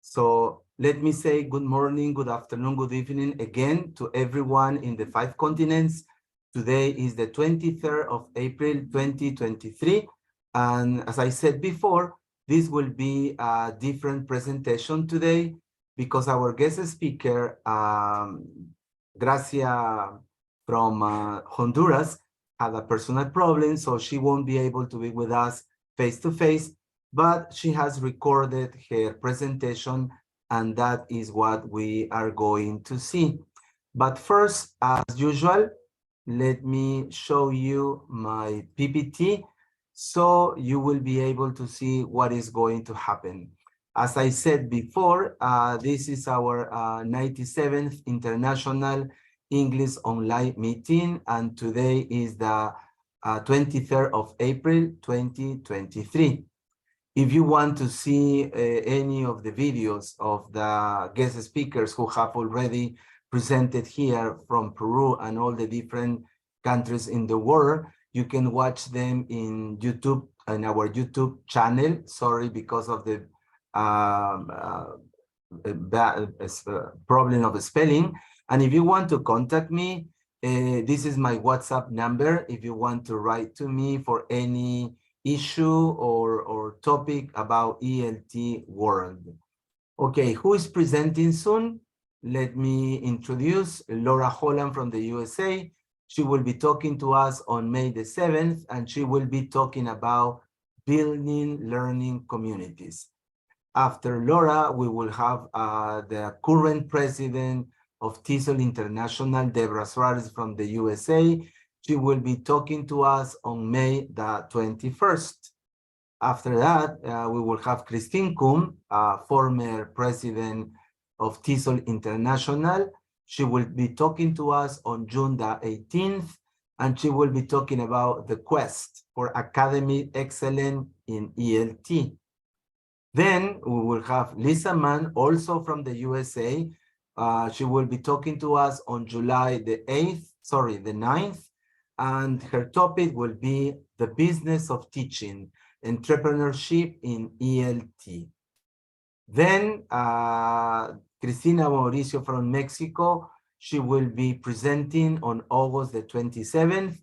So let me say good morning, good afternoon, good evening again to everyone in the 5 continents. Today is the 23rd of April, 2023. And as I said before, this will be a different presentation today because our guest speaker, Grazzia from Honduras, had a personal problem, so she won't be able to be with us face-to-face, but she has recorded her presentation, and that is what we are going to see. But first, as usual, let me show you my PPT so you will be able to see what is going to happen. As I said before, this is our 97th International English Online Meeting, and today is the 23rd of April, 2023. If you want to see any of the videos of the guest speakers who have already presented here from Peru and all the different countries in the world, you can watch them in YouTube, in our YouTube channel. Sorry, because of the problem of spelling. And if you want to contact me, this is my WhatsApp number. If you want to write to me for any issue or topic about ELT world. Okay, who is presenting soon? Let me introduce Laura Holland from the USA. She will be talking to us on May the 7th, and she will be talking about building learning communities. After Laura, we will have the current president of TESOL International, Deborah Suarez from the USA. She will be talking to us on May the 21st. After that, we will have Christine Kuhn, former president of TESOL International. She will be talking to us on June the 18th, and she will be talking about the quest for academic excellence in ELT. Then we will have Lisa Mann, also from the USA. She will be talking to us on July the 9th, and her topic will be the business of teaching, entrepreneurship in ELT. Then Cristina Mauricio from Mexico, she will be presenting on August the 27th,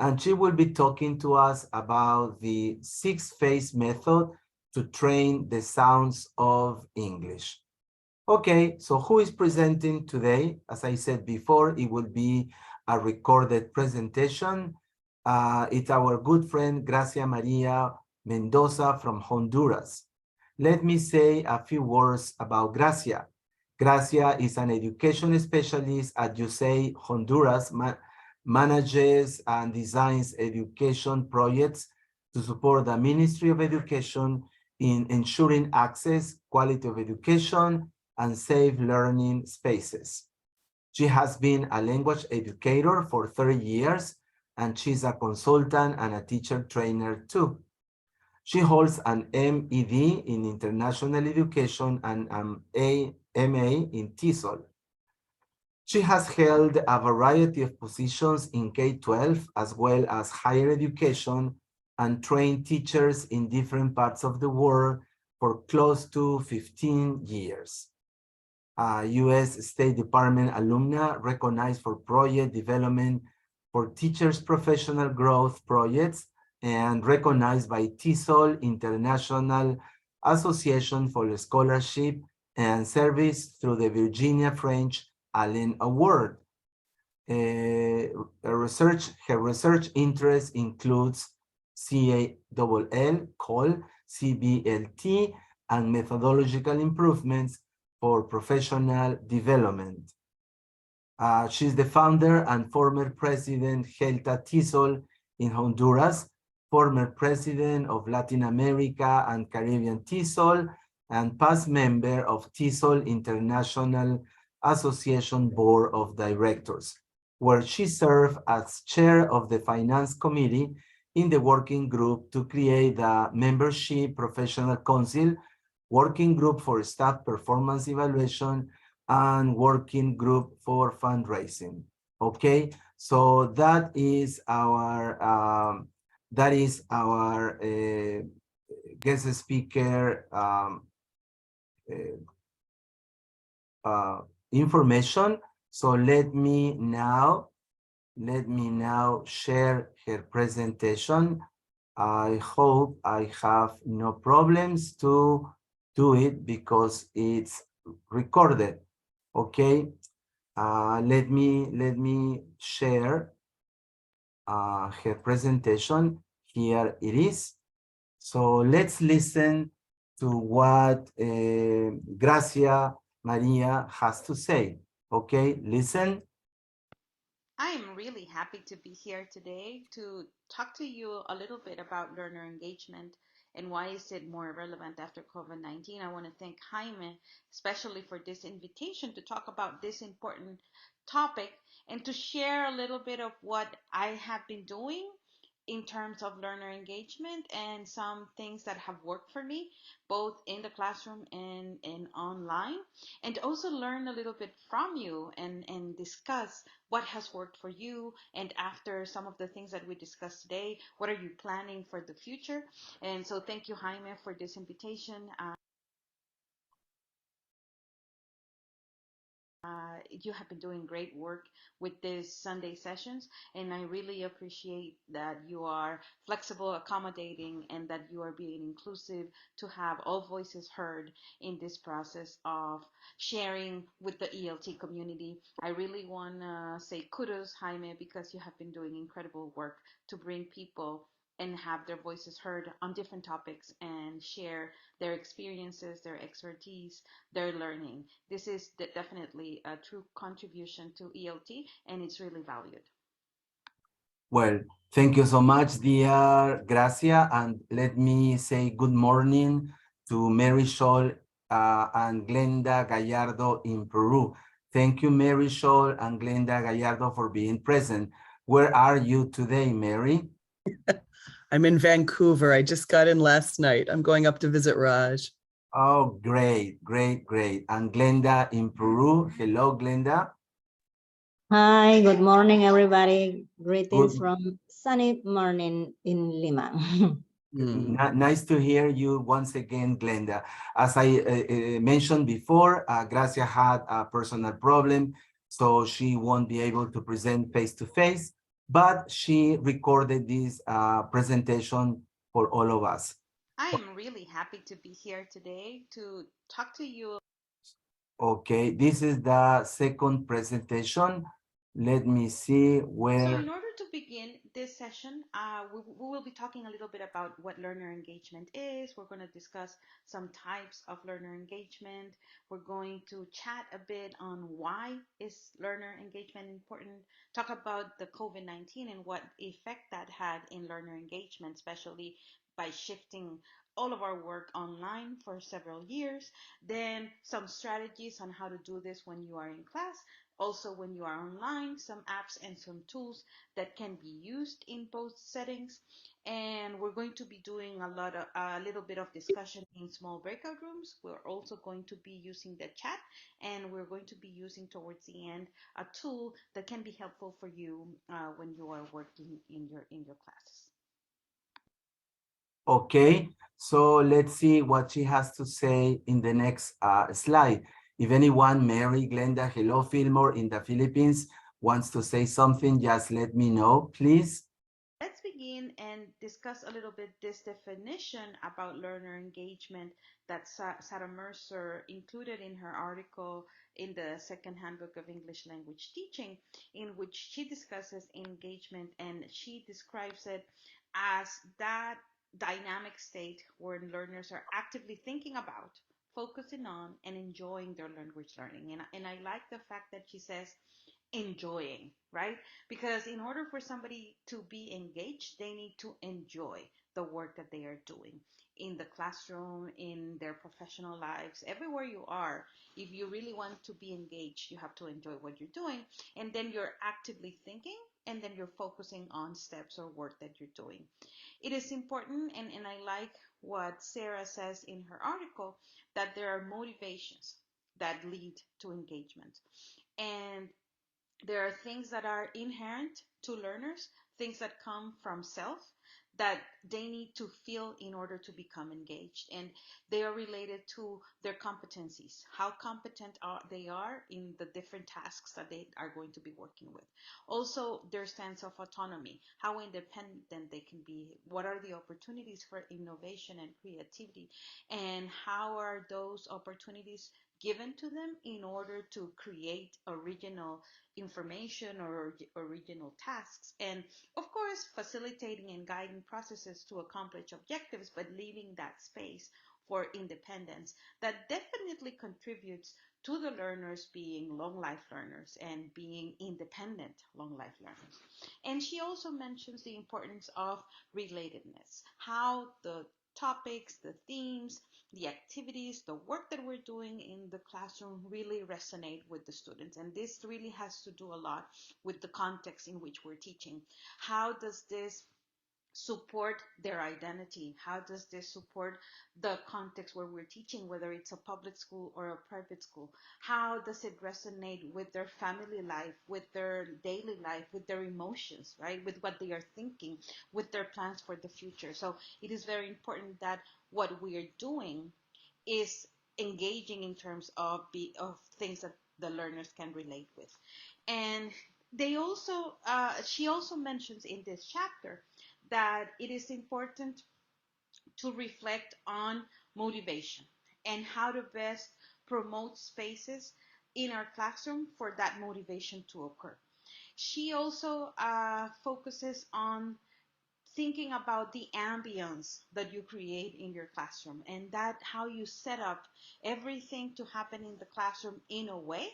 and she will be talking to us about the 6-phase method to train the sounds of English. Okay, so who is presenting today? As I said before, it will be a recorded presentation. It's our good friend, Grazzia María Mendoza from Honduras. Let me say a few words about Grazzia. Grazzia is an education specialist at USAID Honduras, manages and designs education projects to support the Ministry of Education in ensuring access, quality of education, and safe learning spaces. She has been a language educator for 30 years, and she's a consultant and a teacher trainer too. She holds an M.Ed in International Education and an M.A. in TESOL. She has held a variety of positions in K-12 as well as higher education and trained teachers in different parts of the world for close to 15 years. U.S. State Department Alumna recognized for project development for teachers' professional growth projects and recognized by TESOL International Association for Scholarship and Service through the Virginia French Allen Award. Her research interest includes CALL, CBLT, and methodological improvements for professional development. She's the founder and former president Helta TESOL in Honduras, former president of Latin America and Caribbean TESOL, and past member of TESOL International Association Board of Directors, where she served as chair of the Finance Committee in the working group to create the Membership Professional Council, working group for staff performance evaluation, and working group for fundraising. Okay, so that is our guest speaker information. So let me now share her presentation. I hope I have no problems to do it because it's recorded. Okay. Let me share her presentation. Here it is. So let's listen to what Gracia Maria has to say. Okay, listen. I am really happy to be here today to talk to you a little bit about learner engagement and why is it more relevant after COVID-19. I want to thank Jaime especially for this invitation to talk about this important topic and to share a little bit of what I have been doing in terms of learner engagement and some things that have worked for me both in the classroom and online, and also learn a little bit from you and discuss what has worked for you, and after some of the things that we discussed today, what are you planning for the future. And so thank you, Jaime, for this invitation. You have been doing great work with these Sunday sessions, and I really appreciate that you are flexible, accommodating, and that you are being inclusive to have all voices heard in this process of sharing with the ELT community. I really want to say kudos, Jaime, because you have been doing incredible work to bring people and have their voices heard on different topics and share their experiences, their expertise, their learning. This is definitely a true contribution to ELT, and it's really valued. Well, thank you so much, dear Gracia, and let me say good morning to Mary Scholl and Glenda Gallardo in Peru. Thank you, Mary Scholl and Glenda Gallardo, for being present. Where are you today, Mary? I'm in Vancouver. I just got in last night. I'm going up to visit Raj. Oh, great, great, great. And Glenda in Peru. Hello, Glenda. Hi, good morning, everybody. Greetings Good. from sunny morning in Lima. Nice to hear you once again, Glenda. As I mentioned before, Gracia had a personal problem, so she won't be able to present face-to-face, but she recorded this presentation for all of us. I am really happy to be here today to talk to you. Okay, this is the second presentation. Let me see So, where. in order to begin this session, we will be talking a little bit about what learner engagement is. We're going to discuss some types of learner engagement. We're going to chat a bit on why is learner engagement important, talk about the COVID-19 and what effect that had in learner engagement, especially by shifting all of our work online for several years. Then some strategies on how to do this when you are in class, also when you are online, some apps and some tools that can be used in both settings. And we're going to be doing a little bit of discussion in small breakout rooms. We're also going to be using the chat, and we're going to be using towards the end a tool that can be helpful for you when you are working in your classes. Okay, so let's see what she has to say in the next slide. If anyone, Mary, Glenda, hello, Fillmore in the Philippines, wants to say something, just let me know, please. Let's begin and discuss a little bit this definition about learner engagement that Sarah Mercer included in her article in the Second Handbook of English Language Teaching, in which she discusses engagement and she describes it as that dynamic state where learners are actively thinking about, focusing on, and enjoying their language learning. And I like the fact that she says enjoying, right? Because in order for somebody to be engaged, they need to enjoy the work that they are doing in the classroom, in their professional lives, everywhere you are. If you really want to be engaged, you have to enjoy what you're doing. And then you're actively thinking, and then you're focusing on steps or work that you're doing. It is important, and I like what Sarah says in her article, that there are motivations that lead to engagement. And there are things that are inherent to learners, things that come from self that they need to feel in order to become engaged, and they are related to their competencies, how competent they are in the different tasks that they are going to be working with. Also, their sense of autonomy, how independent they can be, what are the opportunities for innovation and creativity, and how are those opportunities given to them in order to create original information or original tasks. And of course, facilitating and guiding processes to accomplish objectives, but leaving that space for independence that definitely contributes to the learners being long life learners and being independent long life learners. And she also mentions the importance of relatedness, how the topics, the themes, the activities, the work that we're doing in the classroom really resonate with the students. And this really has to do a lot with the context in which we're teaching. How does this support their identity? How does this support the context where we're teaching, whether it's a public school or a private school? How does it resonate with their family life, with their daily life, with their emotions, right? With what they are thinking, with their plans for the future. So it is very important that what we are doing is engaging in terms of things that the learners can relate with. And she also mentions in this chapter that it is important to reflect on motivation and how to best promote spaces in our classroom for that motivation to occur. She also focuses on thinking about the ambience that you create in your classroom, and that how you set up everything to happen in the classroom in a way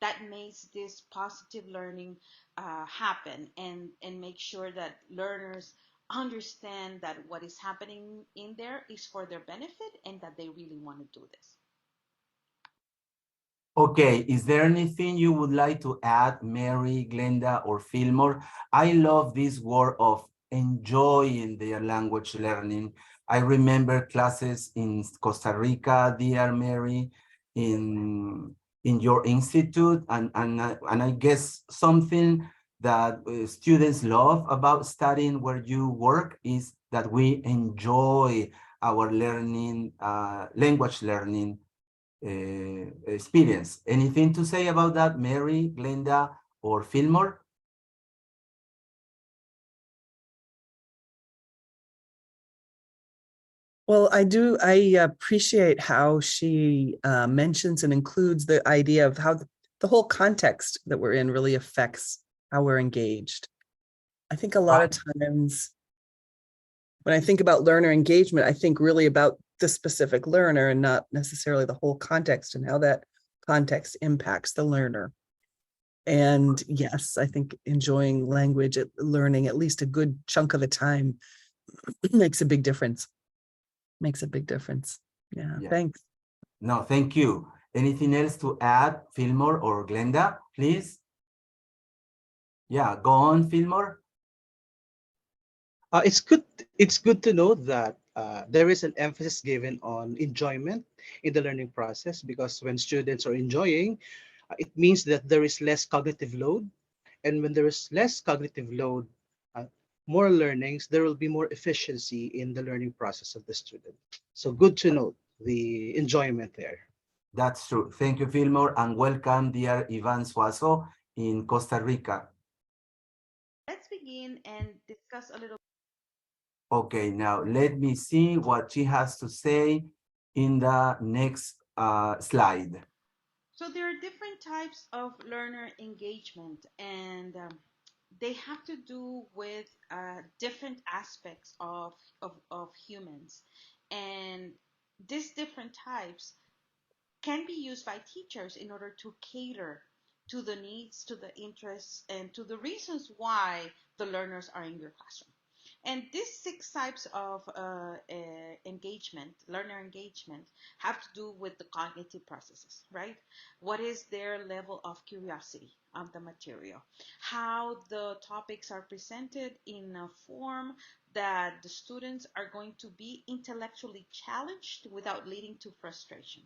that makes this positive learning happen, and make sure that learners understand that what is happening in there is for their benefit and that they really want to do this. Okay, is there anything you would like to add, Mary, Glenda, or Fillmore? I love this word of enjoying their language learning. I remember classes in Costa Rica, dear Mary, in your institute, and I guess something that students love about studying where you work is that we enjoy our learning, language learning experience. Anything to say about that, Mary, Glenda, or Fillmore? Well, I appreciate how she mentions and includes the idea of how the whole context that we're in really affects how we're engaged. I think a lot of times when I think about learner engagement, I think really about the specific learner and not necessarily the whole context and how that context impacts the learner. And yes, I think enjoying language learning at least a good chunk of the time makes a big difference. Makes a big difference. Yeah. Thanks. No, thank you. Anything else to add, Fillmore or Glenda, please? Yeah, go on, Fillmore. It's good to know that there is an emphasis given on enjoyment in the learning process, because when students are enjoying, it means that there is less cognitive load. And when there is less cognitive load, uh, more learnings, there will be more efficiency in the learning process of the student. So good to note the enjoyment there. That's true. Thank you, Fillmore, and welcome, dear Ivan Suazo in Costa Rica. Let's begin and discuss a little. Okay, now let me see what she has to say in the next slide. So there are different types of learner engagement, and they have to do with different aspects of humans. And these different types can be used by teachers in order to cater to the needs, to the interests, and to the reasons why the learners are in your classroom. And these six types of engagement, learner engagement, have to do with the cognitive processes, right? What is their level of curiosity of the material? How the topics are presented in a form that the students are going to be intellectually challenged without leading to frustration.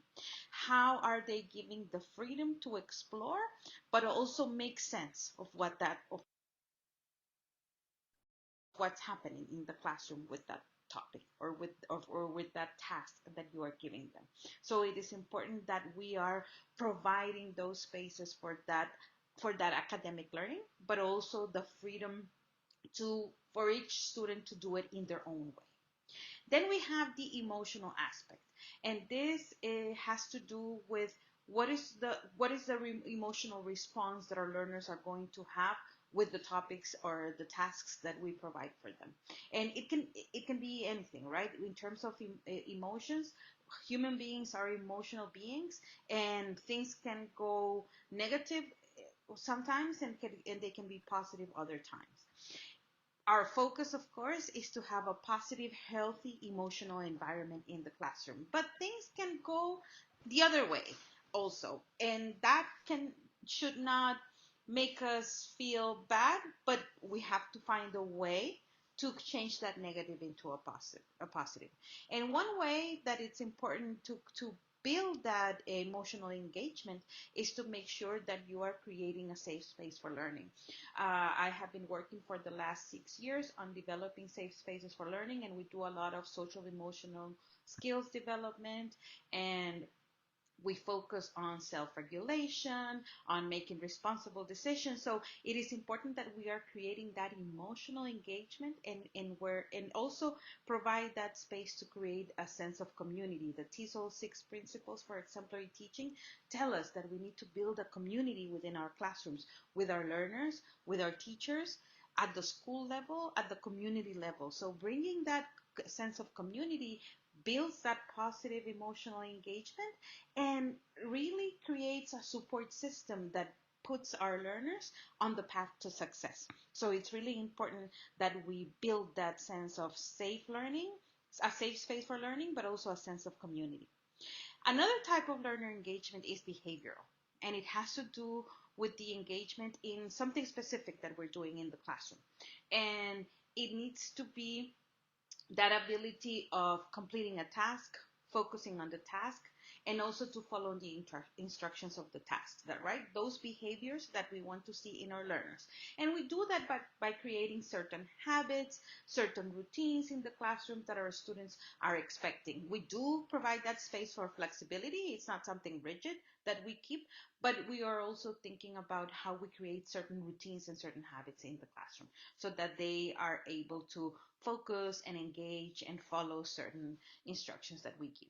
How are they giving the freedom to explore, but also make sense of what that what's happening in the classroom with that topic or with that task that you are giving them. So it is important that we are providing those spaces for that academic learning, but also the freedom for each student to do it in their own way. Then we have the emotional aspect, and this has to do with what is the emotional response that our learners are going to have with the topics or the tasks that we provide for them. And it can be anything, right? In terms of emotions, human beings are emotional beings, and things can go negative sometimes, and they can be positive other times. Our focus, of course, is to have a positive, healthy, emotional environment in the classroom. But things can go the other way also, and that should not make us feel bad, but we have to find a way to change that negative into a positive. And one way that it's important to build that emotional engagement is to make sure that you are creating a safe space for learning. I have been working for the last 6 years on developing safe spaces for learning, and we do a lot of social emotional skills development, and we focus on self-regulation, on making responsible decisions. So it is important that we are creating that emotional engagement, and also provide that space to create a sense of community. The TESOL 6 principles for exemplary teaching tell us that we need to build a community within our classrooms, with our learners, with our teachers, at the school level, at the community level. So bringing that sense of community builds that positive emotional engagement and really creates a support system that puts our learners on the path to success. So it's really important that we build that sense of safe learning, a safe space for learning, but also a sense of community. Another type of learner engagement is behavioral, and it has to do with the engagement in something specific that we're doing in the classroom. And it needs to be that ability of completing a task, focusing on the task, and also to follow the instructions of the task, that right? Those behaviors that we want to see in our learners. And we do that by creating certain habits, certain routines in the classroom that our students are expecting. We do provide that space for flexibility. It's not something rigid that we keep, but we are also thinking about how we create certain routines and certain habits in the classroom so that they are able to focus and engage and follow certain instructions that we give.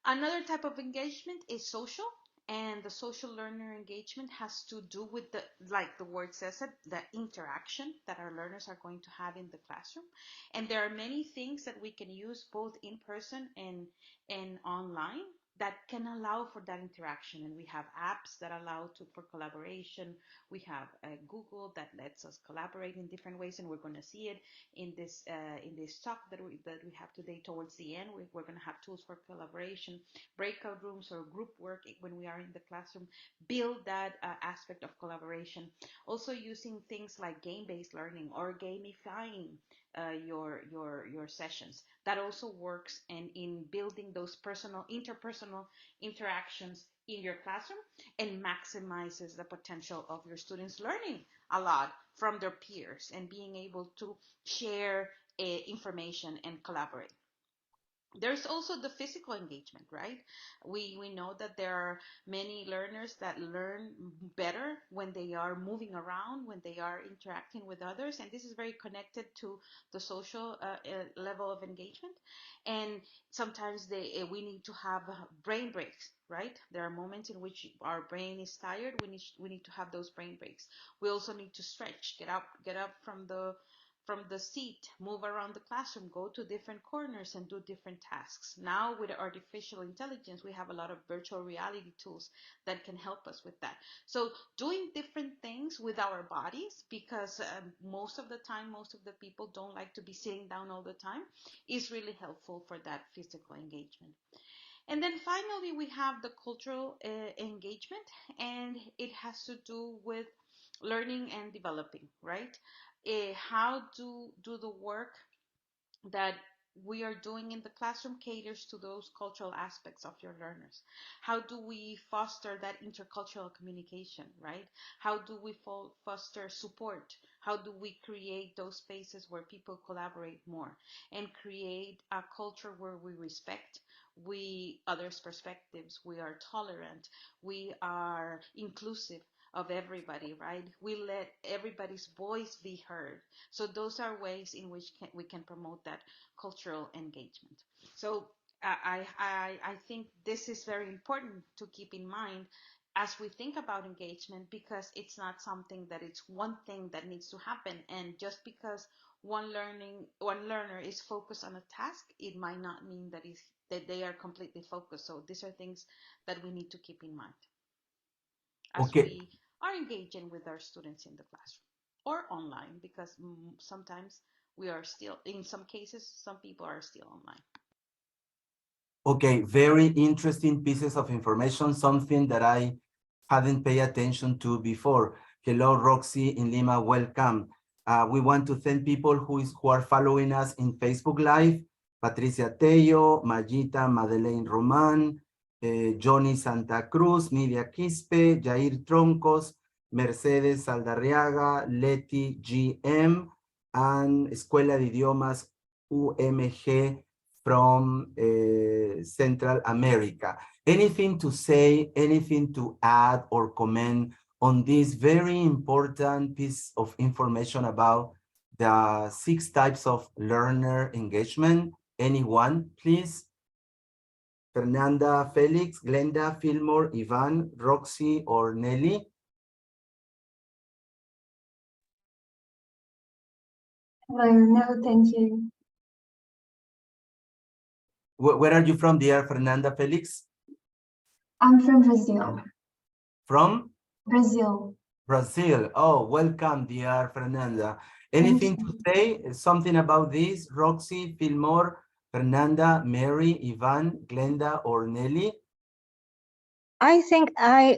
Another type of engagement is social, and the social learner engagement has to do with like the word says it, the interaction that our learners are going to have in the classroom. And there are many things that we can use both in person and online that can allow for that interaction. And we have apps that allow for collaboration. We have Google that lets us collaborate in different ways, and we're going to see it in this talk that we have today. Towards the end, we're going to have tools for collaboration, breakout rooms, or group work when we are in the classroom. Build that aspect of collaboration. Also using things like game-based learning or gamifying your sessions. That also works, and in building those interpersonal interactions in your classroom, and maximizes the potential of your students learning a lot from their peers and being able to share information and collaborate. There's also the physical engagement, right? We know that there are many learners that learn better when they are moving around, when they are interacting with others, and this is very connected to the social level of engagement. And sometimes we need to have brain breaks, right? There are moments in which our brain is tired. We need to have those brain breaks. We also need to stretch, get up from the seat, move around the classroom, go to different corners and do different tasks. Now with artificial intelligence, we have a lot of virtual reality tools that can help us with that. So doing different things with our bodies, because most of the time, most of the people don't like to be sitting down all the time, is really helpful for that physical engagement. And then finally, we have the cultural engagement, and it has to do with learning and developing, right? How do the work that we are doing in the classroom caters to those cultural aspects of your learners? How do we foster that intercultural communication, right? How do we foster support? How do we create those spaces where people collaborate more and create a culture where we respect others' perspectives, we are tolerant, we are inclusive of everybody, right? We let everybody's voice be heard. So those are ways in which we can promote that cultural engagement. So I think this is very important to keep in mind as we think about engagement, because it's not something that it's one thing that needs to happen. And just because one learner is focused on a task, it might not mean that they are completely focused. So these are things that we need to keep in mind as Okay, we are engaging with our students in the classroom or online, because sometimes we are still, in some cases, some people are still online. okay, very interesting pieces of information, something that I hadn't paid attention to before. Hello, Roxy in Lima, welcome. We want to thank people who are following us in Facebook Live. Patricia Tello, Magita Madeleine Roman, Johnny Santa Cruz, Nidia Quispe, Jair Troncos, Mercedes Saldarriaga, Leti GM, and Escuela de Idiomas UMG from Central America. Anything to say, anything to add or comment on this very important piece of information about the 6 types of learner engagement? Anyone, please? Fernanda, Felix, Glenda, Fillmore, Ivan, Roxy, or Nelly? No, thank you. Where are you from, dear Fernanda, Felix? I'm from Brazil. From? Brazil. Brazil. Oh, welcome, dear Fernanda. Thank Anything to you. say? Something about this? Roxy, Fillmore, Fernanda, Mary, Ivan, Glenda, or Nelly? I think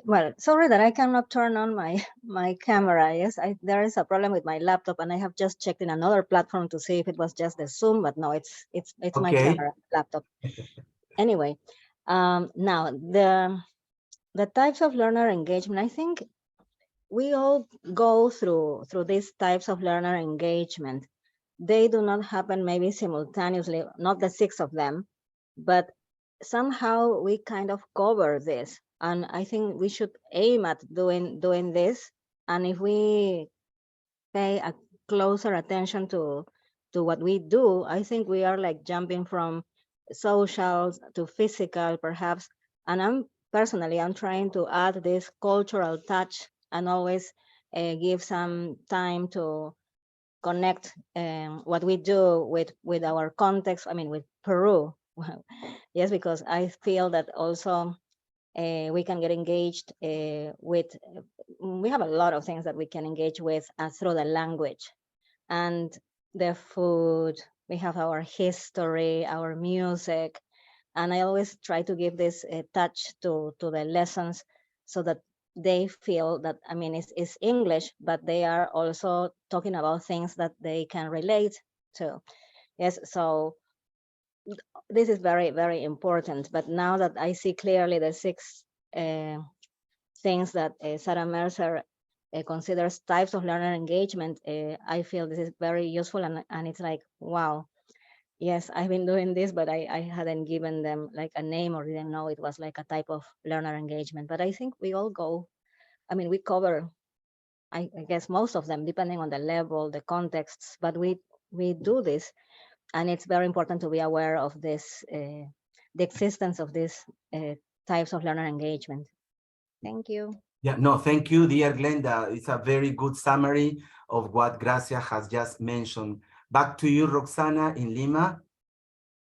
well, sorry that I cannot turn on my camera. Yes, there is a problem with my laptop, and I have just checked in another platform to see if it was just the Zoom, but no, it's my Okay. camera laptop. Anyway, now the types of learner engagement, I think we all go through these types of learner engagement. They do not happen maybe simultaneously, not the 6 of them, but somehow we kind of cover this. And I think we should aim at doing this. And if we pay a closer attention to what we do, I think we are like jumping from social to physical, perhaps. And I'm trying to add this cultural touch and always give some time to connect what we do with our context. I mean, with Peru. Yes, because I feel that also we can get engaged with. We have a lot of things that we can engage with through the language and the food. We have our history, our music, and I always try to give this touch to the lessons so that they feel that, I mean, it's English, but they are also talking about things that they can relate to. Yes, so this is very, very important. But now that I see clearly the 6 things that Sarah Mercer considers types of learner engagement, I feel this is very useful, and it's like, wow, yes, I've been doing this, but I hadn't given them like a name or didn't know it was like a type of learner engagement. But I think we all go, I mean, we cover, I guess, most of them, depending on the level, the contexts, but we do this. And it's very important to be aware of this, the existence of these types of learner engagement. Thank you. Yeah, no, thank you, dear Glenda. It's a very good summary of what Gracia has just mentioned. Back to you, Roxana in Lima.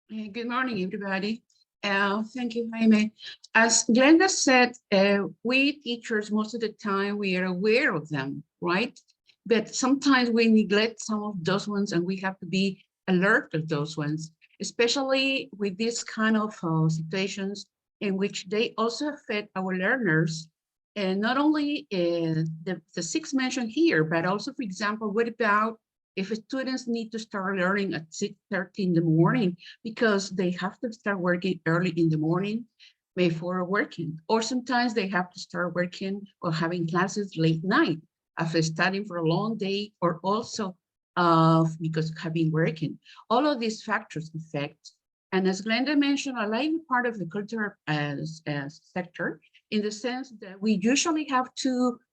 Good morning, everybody. Thank you, Jaime. As Glenda said, we teachers, most of the time, we are aware of them, right? But sometimes we neglect some of those ones, and we have to be alert of those ones, especially with this kind of situations in which they also affect our learners. And not only the 6 mentioned here, but also, for example, what about If students need to start learning at 6:30 in the morning because they have to start working early in the morning before working, or sometimes they have to start working or having classes late night after studying for a long day, or also because have been working. All of these factors affect. And as Glenda mentioned, I like part of the cultural sector in the sense that we usually have to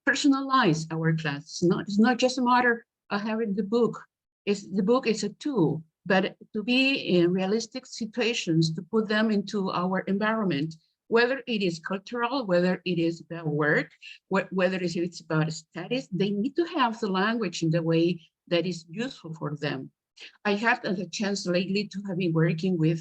personalize our class. It's not just a matter of having the book. The book is a tool, but to be in realistic situations, to put them into our environment, whether it is cultural, whether it is about work, whether it's about studies, they need to have the language in the way that is useful for them. I had the chance lately to have been working with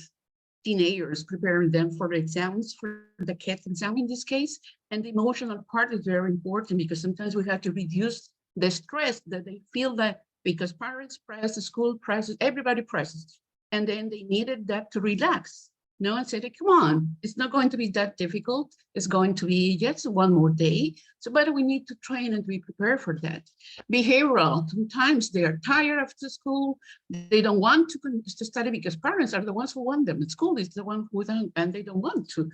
teenagers, preparing them for the exams, for the CAT exam in this case. And the emotional part is very important because sometimes we have to reduce the stress that they feel, that because parents press, the school presses, everybody presses. And then they needed that to relax. No, and said, come on, it's not going to be that difficult. It's going to be just one more day. So, but we need to train and be prepared for that. Behavioral, sometimes they are tired after school. They don't want to study because parents are the ones who want them. The school is the one who don't, and they don't want to.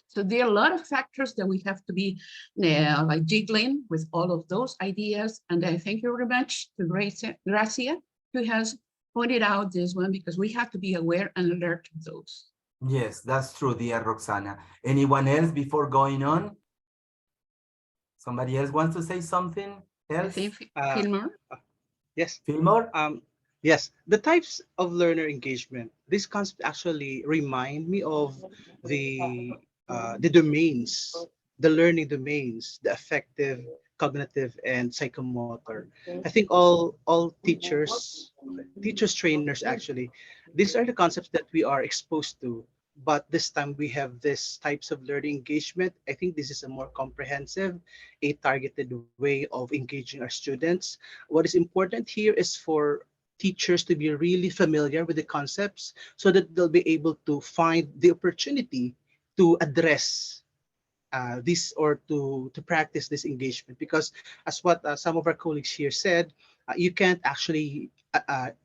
So there are a lot of factors that we have to be like jiggling with all of those ideas. And I thank you very much to Grazzia, who has pointed out this one, because we have to be aware and alert of those. Yes, that's true, dear Roxana. Anyone else before going on? Somebody else wants to say something else? I think Fillmore. Yes. Fillmore? Yes, the types of learner engagement. This concept actually remind me of the domains, the learning domains, the affective, cognitive, and psychomotor. I think all teachers, trainers actually, these are the concepts that we are exposed to. But this time we have this types of learning engagement. I think this is a more comprehensive, a targeted way of engaging our students. What is important here is for teachers to be really familiar with the concepts so that they'll be able to find the opportunity to address this, or to practice this engagement. Because as what some of our colleagues here said, you can't actually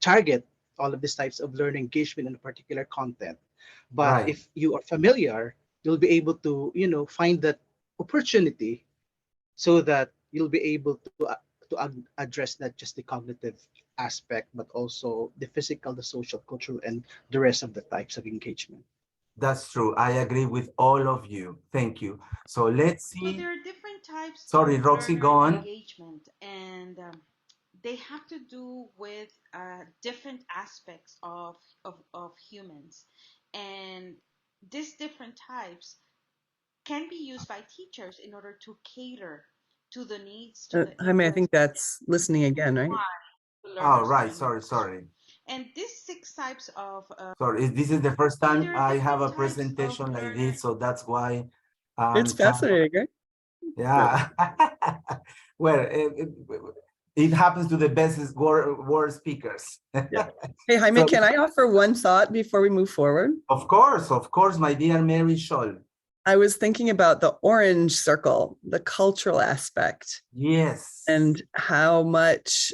target all of these types of learning engagement in a particular content. But Right. if you are familiar, you'll be able to, find that opportunity so that you'll be able to address not just the cognitive aspect, but also the physical, the social, cultural, and the rest of the types of engagement. That's true. I agree with all of you. Thank you. So let's see. So there are different types Sorry, of Roxy, learner go on. engagement, and they have to do with different aspects of humans. And these different types can be used by teachers in order to cater to the needs, to the Jaime, I interests, think that's listening again, right? the Oh, learners right. and Sorry, learners. sorry. And these 6 types of Sorry, this is the first so time there are I have a different types of presentation like learner. this, so that's why It's I'm kind of, fascinating, right? yeah. Well, it happens to the best word speakers. Yeah. Hey, Jaime, So, can I offer one thought before we move forward? of course, my dear Mary Scholl. I was thinking about the orange circle, the cultural aspect, Yes. and how much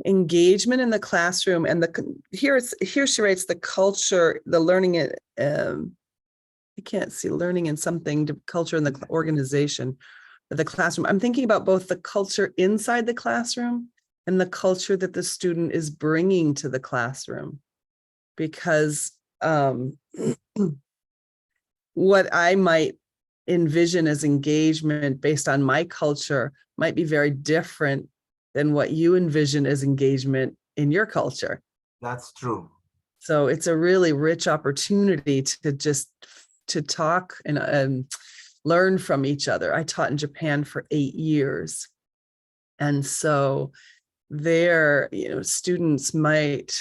engagement in the classroom, and here she writes the culture, the learning, I can't see learning in something, culture in the organization, but the classroom. I'm thinking about both the culture inside the classroom and the culture that the student is bringing to the classroom, because what I might envision as engagement based on my culture might be very different than what you envision as engagement in your culture. That's true. So it's a really rich opportunity to talk and learn from each other. I taught in Japan for 8 years. And so there, students might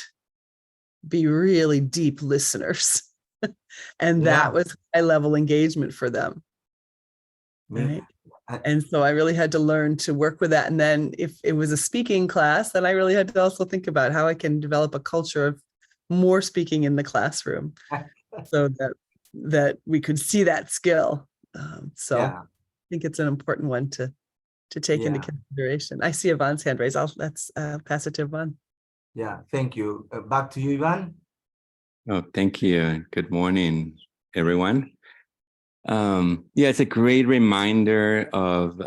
be really deep listeners. And that was high level engagement for them. Right. And so I really had to learn to work with that. And then if it was a speaking class, then I really had to also think about how I can develop a culture of more speaking in the classroom so that we could see that skill. I think it's an important one to to take into Yeah. consideration. I see Yvonne's hand raised. Let's pass it to Yvonne. Yeah, thank you. Back to you, Ivan. Oh, thank you. Good morning, everyone. Yeah, it's a great reminder of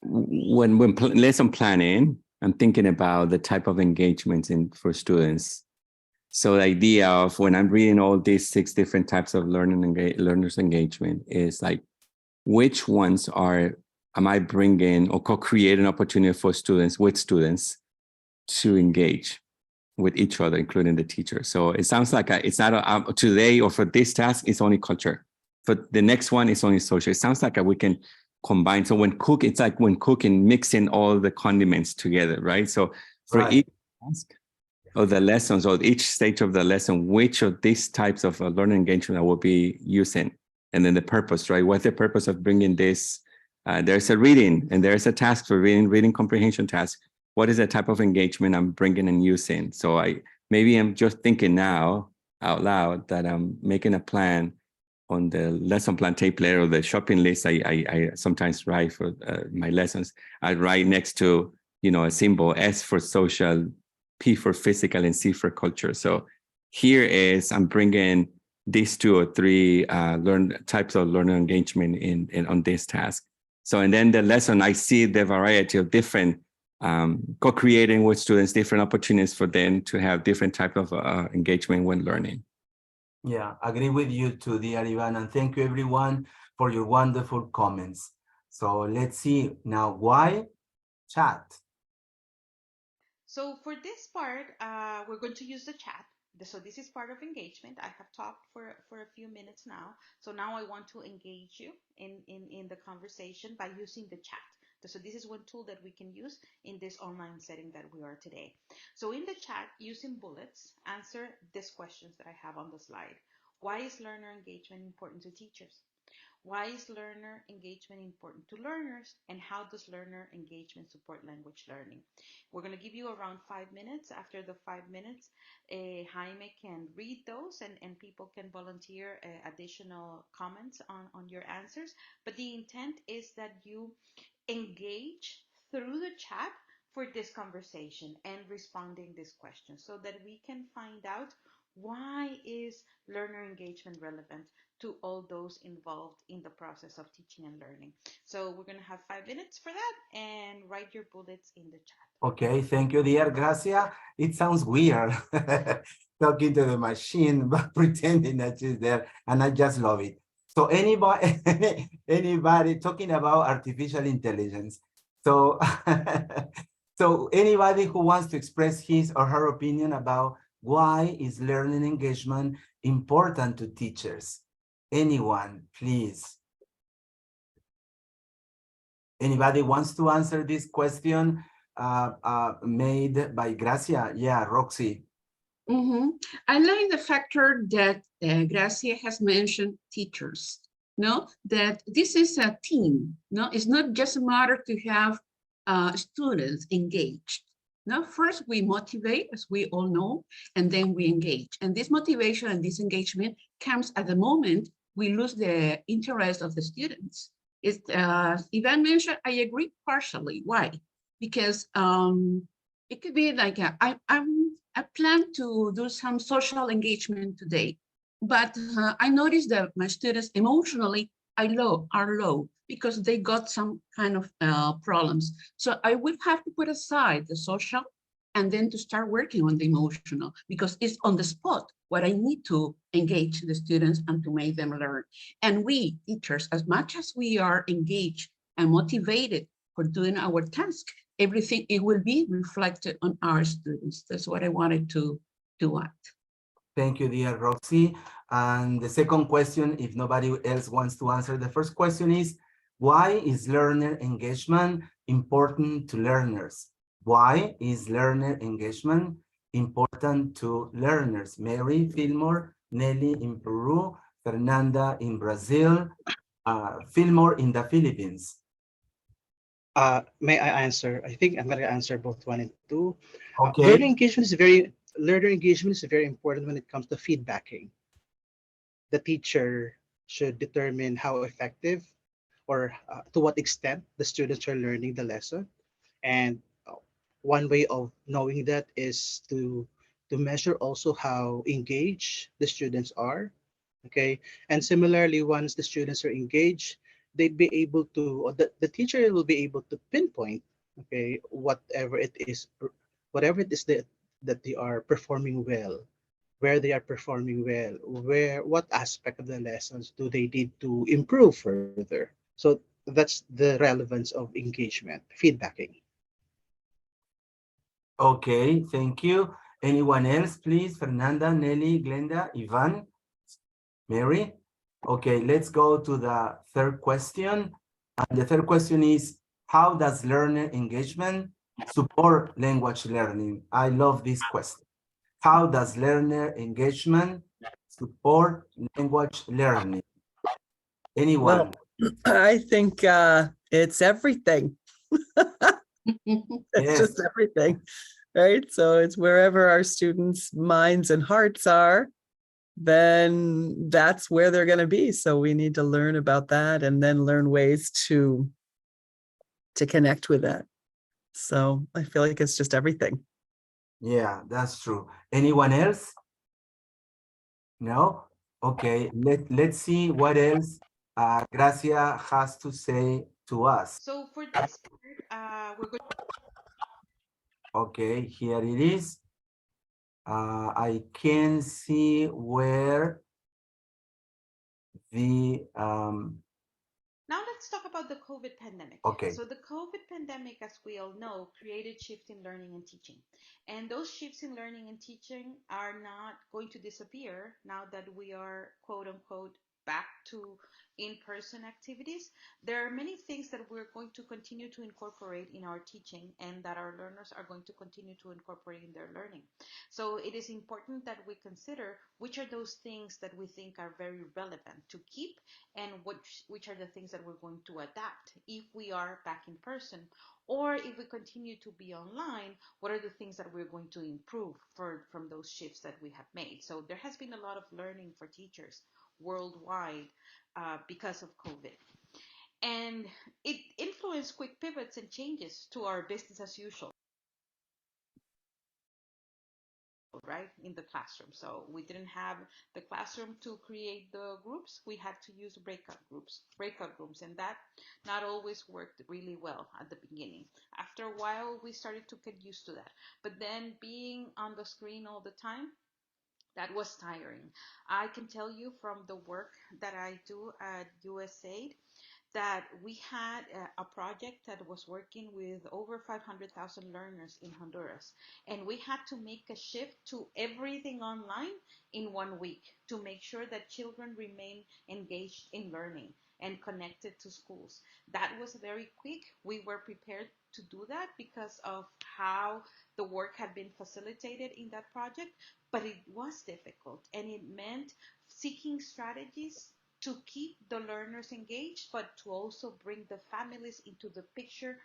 when lesson planning, I'm thinking about the type of engagements for students. So the idea of when I'm reading all these 6 different types of learners engagement is like, which ones am I bringing or co-creating opportunity for students to engage with each other, including the teacher. So it sounds like it's not today or for this task, it's only culture. For the next one, it's only social. It sounds like we can combine. So it's like when cooking, mixing all the condiments together, right? So for each task or the lessons or each stage of the lesson, which of these types of learning engagement I will be using? And then the purpose, right? What's the purpose of bringing this? There's a reading and there's a task for reading comprehension task. What is the type of engagement I'm bringing and using? So maybe I'm just thinking now out loud that I'm making a plan on the lesson plan template or the shopping list. I sometimes write for my lessons. I write next to, a symbol, S for social, P for physical, and C for culture. So here I'm bringing these 2 or 3 types of learner engagement on this task. So, and then the lesson, I see the variety of different co-creating with students, different opportunities for them to have different type of engagement when learning. Yeah, agree with you too, dear Ivan, and thank you everyone for your wonderful comments. So let's see now, why chat? So for this part, we're going to use the chat. So this is part of engagement. I have talked for a few minutes now. So now I want to engage you in the conversation by using the chat. So this is one tool that we can use in this online setting that we are today. So in the chat, using bullets, answer these questions that I have on the slide. Why is learner engagement important to teachers? Why is learner engagement important to learners? And how does learner engagement support language learning? We're going to give you around 5 minutes. After the 5 minutes, Jaime can read those and people can volunteer additional comments on your answers. But the intent is that you engage through the chat for this conversation and responding these questions so that we can find out why is learner engagement relevant to all those involved in the process of teaching and learning. So we're going to have 5 minutes for that, and write your bullets in the chat. Okay, thank you, dear Gracia. It sounds weird talking to the machine, but pretending that she's there, and I just love it. So anybody talking about artificial intelligence. So, so anybody who wants to express his or her opinion about why is learning engagement important to teachers? Anyone, please. Anybody wants to answer this question made by Gracia? Yeah, Roxy. I like the factor that Gracia has mentioned, teachers, that this is a team. It's not just a matter to have students engaged. First we motivate, as we all know, and then we engage. And this motivation and this engagement comes at the moment we lose the interest of the students. Ivan mentioned, I agree partially. Why? Because it could be like, I plan to do some social engagement today, but I noticed that my students emotionally are low because they got some kind of problems. So I would have to put aside the social and then to start working on the emotional, because it's on the spot what I need to engage the students and to make them learn. And we teachers, as much as we are engaged and motivated for doing our task, everything, it will be reflected on our students. That's what I wanted to add. Thank you, dear Roxy. And the second question, if nobody else wants to answer, the first question is, why is learner engagement important to learners? Why is learner engagement important to learners? Mary, Fillmore, Nelly in Peru, Fernanda in Brazil, Fillmore in the Philippines. May I answer? I think I'm going to answer both 1 and 2. Okay. Learner engagement is very important when it comes to feedbacking. The teacher should determine how effective or to what extent the students are learning the lesson. And one way of knowing that is to measure also how engaged the students are. Okay. And similarly, once the students are engaged, they'd be able to, or the teacher will be able to pinpoint, okay, whatever it is that they are performing well, where they are performing well, what aspect of the lessons do they need to improve further. So that's the relevance of engagement, feedbacking. Okay, thank you. Anyone else, please? Fernanda, Nelly, Glenda, Ivan, Mary? Okay, let's go to the third question. And the third question is, how does learner engagement support language learning? I love this question. How does learner engagement support language learning? Anyone? Well, I think it's everything. It's Yes. just everything, right? So it's wherever our students' minds and hearts are, then that's where they're going to be. So we need to learn about that and then learn ways to connect with that. So I feel like it's just everything. Yeah, that's true. Anyone else? No? Okay, let's see what else Gracia has to say to us. So for this part, we're going. Okay, here it is. I can see where the Now let's talk about the COVID pandemic. okay. So the COVID pandemic, as we all know, created shifts in learning and teaching. And those shifts in learning and teaching are not going to disappear now that we are, quote unquote, back to in-person activities. There are many things that we're going to continue to incorporate in our teaching and that our learners are going to continue to incorporate in their learning. So it is important that we consider which are those things that we think are very relevant to keep and which are the things that we're going to adapt if we are back in person, or if we continue to be online, what are the things that we're going to improve from those shifts that we have made. So there has been a lot of learning for teachers worldwide because of COVID, and it influenced quick pivots and changes to our business as usual, right, in the classroom. So we didn't have the classroom to create the groups. We had to use breakout rooms, and that not always worked really well at the beginning. After a while, we started to get used to that. But then being on the screen all the time, that was tiring. I can tell you from the work that I do at USAID that we had a project that was working with over 500,000 learners in Honduras. And we had to make a shift to everything online in 1 week to make sure that children remain engaged in learning and connected to schools. That was very quick. We were prepared to do that because of how the work had been facilitated in that project, but it was difficult and it meant seeking strategies to keep the learners engaged, but to also bring the families into the picture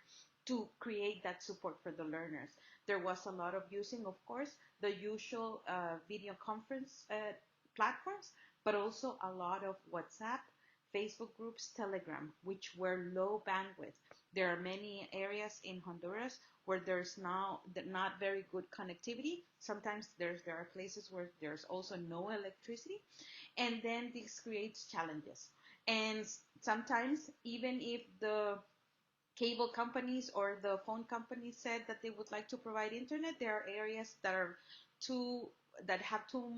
to create that support for the learners. There was a lot of using, of course, the usual video conference platforms, but also a lot of WhatsApp, Facebook groups, Telegram, which were low bandwidth. There are many areas in Honduras where there's now not very good connectivity. Sometimes there are places where there's also no electricity, and then this creates challenges. And sometimes, even if the cable companies or the phone companies said that they would like to provide internet, there are areas that are too that have too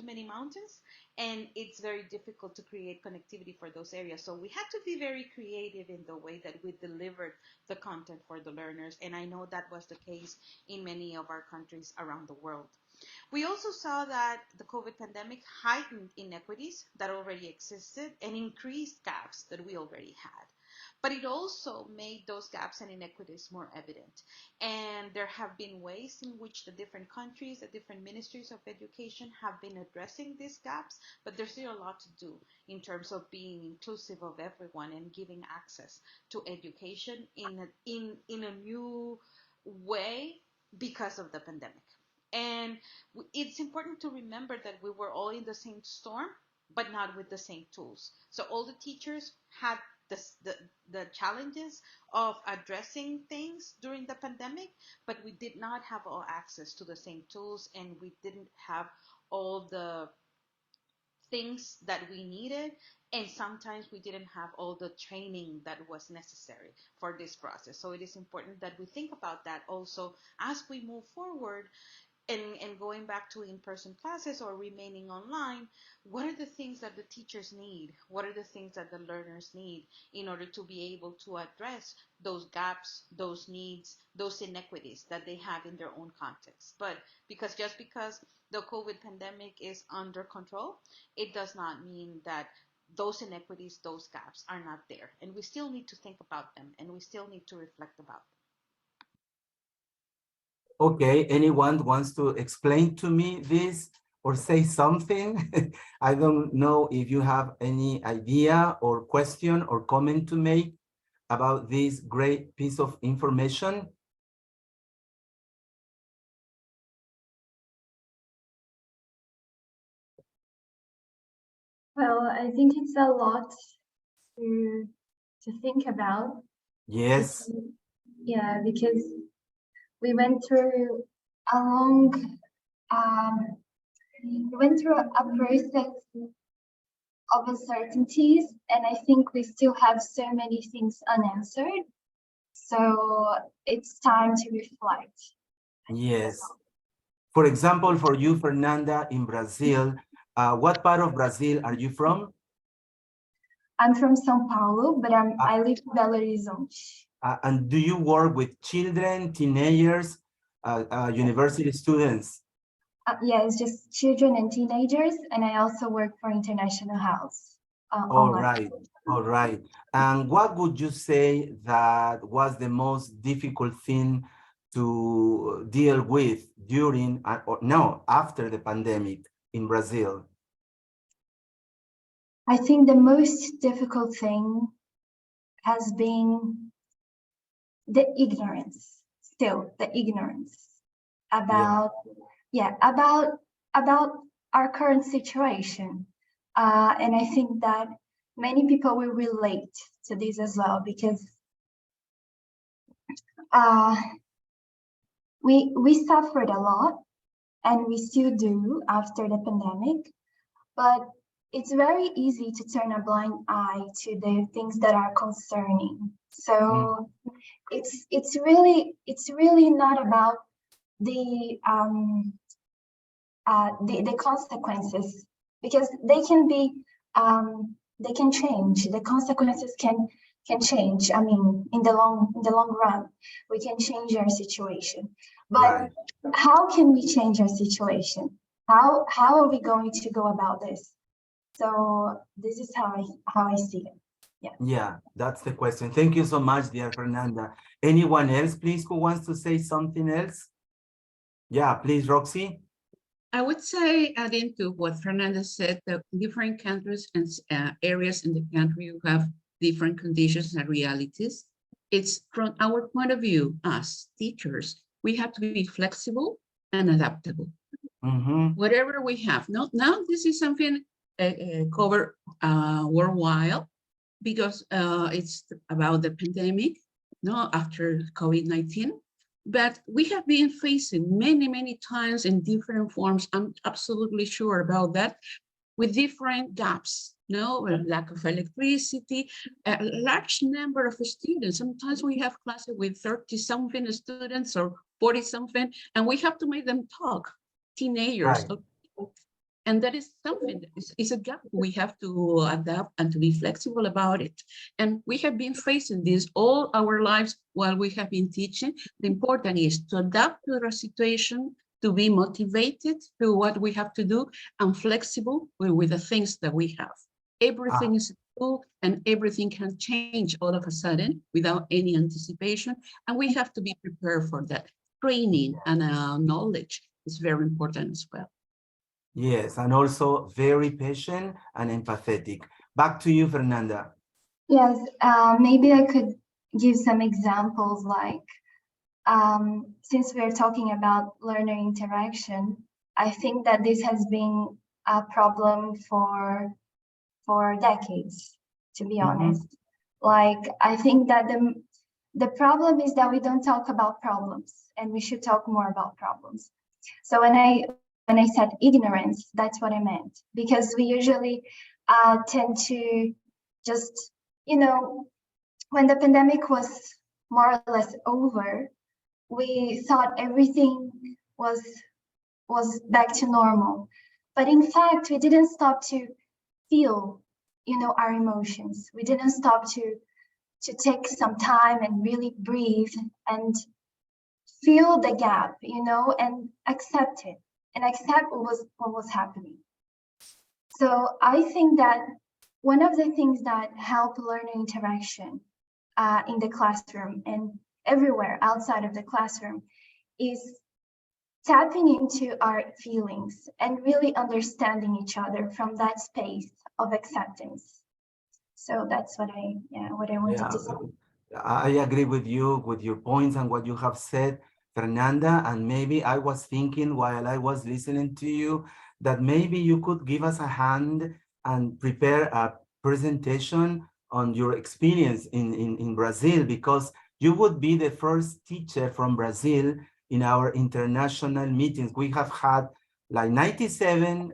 many mountains, and it's very difficult to create connectivity for those areas. So we had to be very creative in the way that we delivered the content for the learners, and I know that was the case in many of our countries around the world. We also saw that the COVID pandemic heightened inequities that already existed and increased gaps that we already had. But it also made those gaps and inequities more evident. And there have been ways in which the different countries, the different ministries of education have been addressing these gaps, but there's still a lot to do in terms of being inclusive of everyone and giving access to education in a new way because of the pandemic. And it's important to remember that we were all in the same storm, but not with the same tools. So all the teachers had the challenges of addressing things during the pandemic, but we did not have all access to the same tools, and we didn't have all the things that we needed, and sometimes we didn't have all the training that was necessary for this process. So it is important that we think about that also as we move forward, and going back to in-person classes or remaining online. What are the things that the teachers need? What are the things that the learners need in order to be able to address those gaps, those needs, those inequities that they have in their own context? But just because the COVID pandemic is under control, it does not mean that those inequities, those gaps are not there. And we still need to think about them, and we still need to reflect about them. Okay, anyone wants to explain to me this or say something? I don't know if you have any idea or question or comment to make about this great piece of information. Well, I think it's a lot to think about. Yes. Yeah, because we went through a long a process of uncertainties, and I think we still have so many things unanswered. So it's time to reflect. Yes. For example, for you, Fernanda, in Brazil, what part of Brazil are you from? I'm from São Paulo, but I live in Belo Horizonte. And do you work with children, teenagers, university students? Yes, just children and teenagers, and I also work for International House. All right, all right. And what would you say that was the most difficult thing to deal with during, or no, after the pandemic in Brazil? I think the most difficult thing has been the ignorance, still the ignorance about, about our current situation. And I think that many people will relate to this as well, because we suffered a lot, and we still do after the pandemic, but it's very easy to turn a blind eye to the things that are concerning. So it's really not about the consequences, because they can be they can change. The consequences can change. I mean, in the long run, we can change our situation. But how can we change our situation? How are we going to go about this? So this is how I see it. Yeah, that's the question. Thank you so much, dear Fernanda. Anyone else, please, who wants to say something else? Yeah, please, Roxy. I would say, adding to what Fernanda said, that different countries and areas in the country who have different conditions and realities. It's from our point of view, as teachers, we have to be flexible and adaptable. Whatever we have. Now this is something covered worldwide, because it's about the pandemic, after COVID-19. But we have been facing many times in different forms, I'm absolutely sure about that, with different gaps, lack of electricity, a large number of students. Sometimes we have classes with 30-something students or 40-something, and we have to make them talk, teenagers. Right. And that is something that is a gap. We have to adapt and to be flexible about it. And we have been facing this all our lives while we have been teaching. The important is to adapt to the situation, to be motivated to what we have to do, and flexible with the things that we have. Everything is cool, and everything can change all of a sudden without any anticipation. And we have to be prepared for that. Training and knowledge is very important as well. Yes, and also very patient and empathetic. Back to you, Fernanda. Yes, maybe I could give some examples, like since we're talking about learner interaction, I think that this has been a problem for decades, to be honest. Like, I think that the problem is that we don't talk about problems, and we should talk more about problems. So when I said ignorance, that's what I meant, because we usually tend to just, you know, when the pandemic was more or less over, we thought everything was back to normal. But in fact, we didn't stop to feel, you know, our emotions. We didn't stop to take some time and really breathe and feel the gap, you know, and accept it and accept what was happening. So I think that one of the things that help learning interaction in the classroom and everywhere outside of the classroom is tapping into our feelings and really understanding each other from that space of acceptance. So that's what I wanted to say. I agree with you, with your points and what you have said, Fernanda. And maybe I was thinking while I was listening to you that maybe you could give us a hand and prepare a presentation on your experience in Brazil, because you would be the first teacher from Brazil in our international meetings. We have had like 97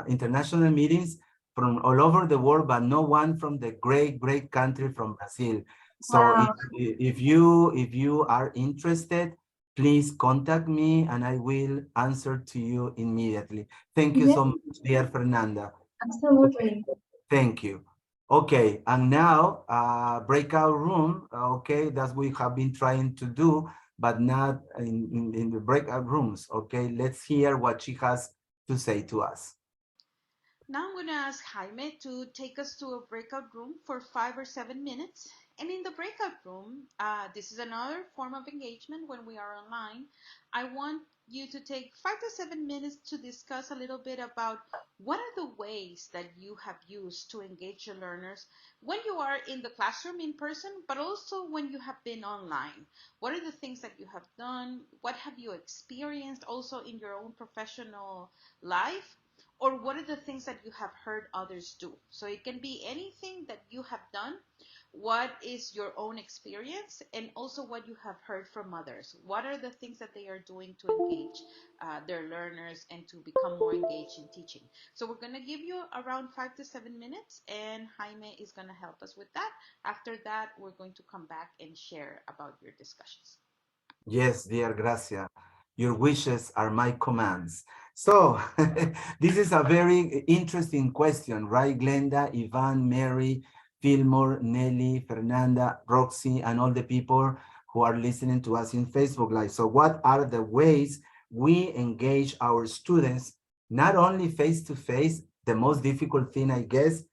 international meetings from all over the world, but no one from the great country from Brazil. So Wow. if you are interested, please contact me and I will answer to you immediately. Thank you Yeah, so much, dear Fernanda. absolutely. Thank you. Okay, and now breakout room. Okay, that's what we have been trying to do, but not in the breakout rooms. Okay, let's hear what she has to say to us. Now I'm going to ask Jaime to take us to a breakout room for 5 or 7 minutes. And in the breakout room, this is another form of engagement when we are online. I want you to take 5 to 7 minutes to discuss a little bit about what are the ways that you have used to engage your learners when you are in the classroom in person, but also when you have been online. What are the things that you have done? What have you experienced also in your own professional life? Or what are the things that you have heard others do? So it can be anything that you have done, what is your own experience, and also what you have heard from others. What are the things that they are doing to engage their learners and to become more engaged in teaching? So we're going to give you around 5 to 7 minutes, and Jaime is going to help us with that. After that, we're going to come back and share about your discussions. Yes, dear Gracia, your wishes are my commands. So this is a very interesting question, right? Glenda, Ivan, Mary, Fillmore, Nelly, Fernanda, Roxy, and all the people who are listening to us in Facebook Live. So what are the ways we engage our students, not only face-to-face, the most difficult thing, I guess,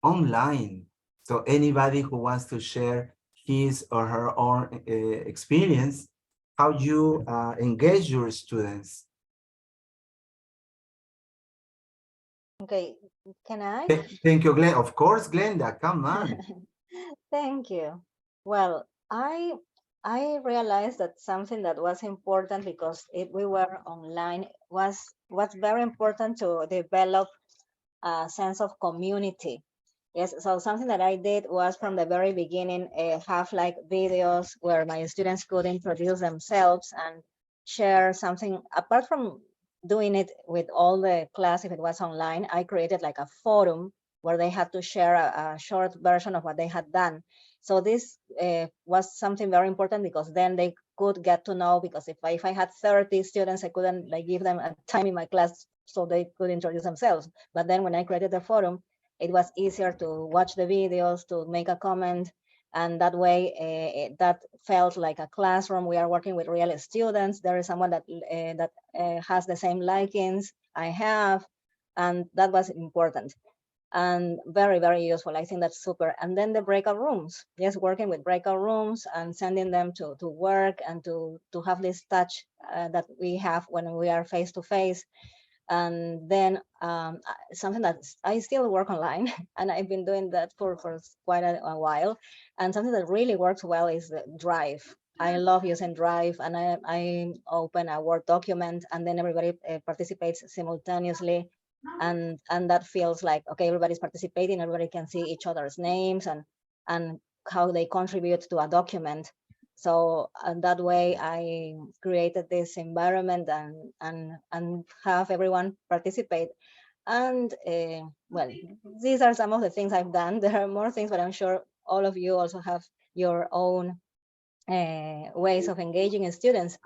online. So anybody who wants to share his or her own experience, how you engage your students. Okay, can I? Thank you, Glenn. Of course, Glenda, come on. Thank you. Well, I realized that something that was important because we were online was very important to develop a sense of community. Yes, so something that I did was from the very beginning have like videos where my students could introduce themselves and share something. Apart from doing it with all the class, if it was online, I created like a forum where they had to share a short version of what they had done. So this was something very important because then they could get to know, because if I had 30 students, I couldn't like give them a time in my class so they could introduce themselves. But then when I created the forum, it was easier to watch the videos, to make a comment, and that way that felt like a classroom. We are working with real students. There is someone that has the same likings I have, and that was important and very, very useful. I think that's super. And then the breakout rooms, yes, working with breakout rooms and sending them to work and to have this touch that we have when we are face to face. And then something that I still work online, and I've been doing that for quite a while. And something that really works well is the Drive. I love using Drive, and I open a Word document, and then everybody participates simultaneously. And that feels like, okay, everybody's participating, everybody can see each other's names, and how they contribute to a document. So that way I created this environment and have everyone participate. And well, these are some of the things I've done. There are more things, but I'm sure all of you also have your own ways of engaging students.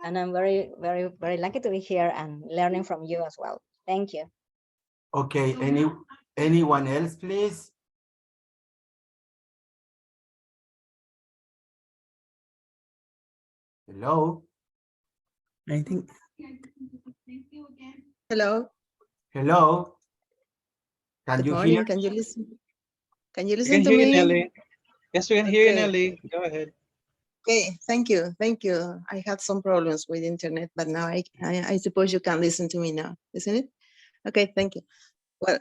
And I'm very, very, very lucky to be here and learning from you as well. Thank you. Okay, anyone else, please? Hello? I think, Hello. Hello? Can Good you morning. hear? Can you listen? Can you We listen can to hear you, me? Nelly. Yes, we can hear you, Okay. Nelly. Go ahead. Okay. Thank you. Thank you. I had some problems with internet, but now I suppose you can listen to me now, isn't it? Okay. Thank you. Well,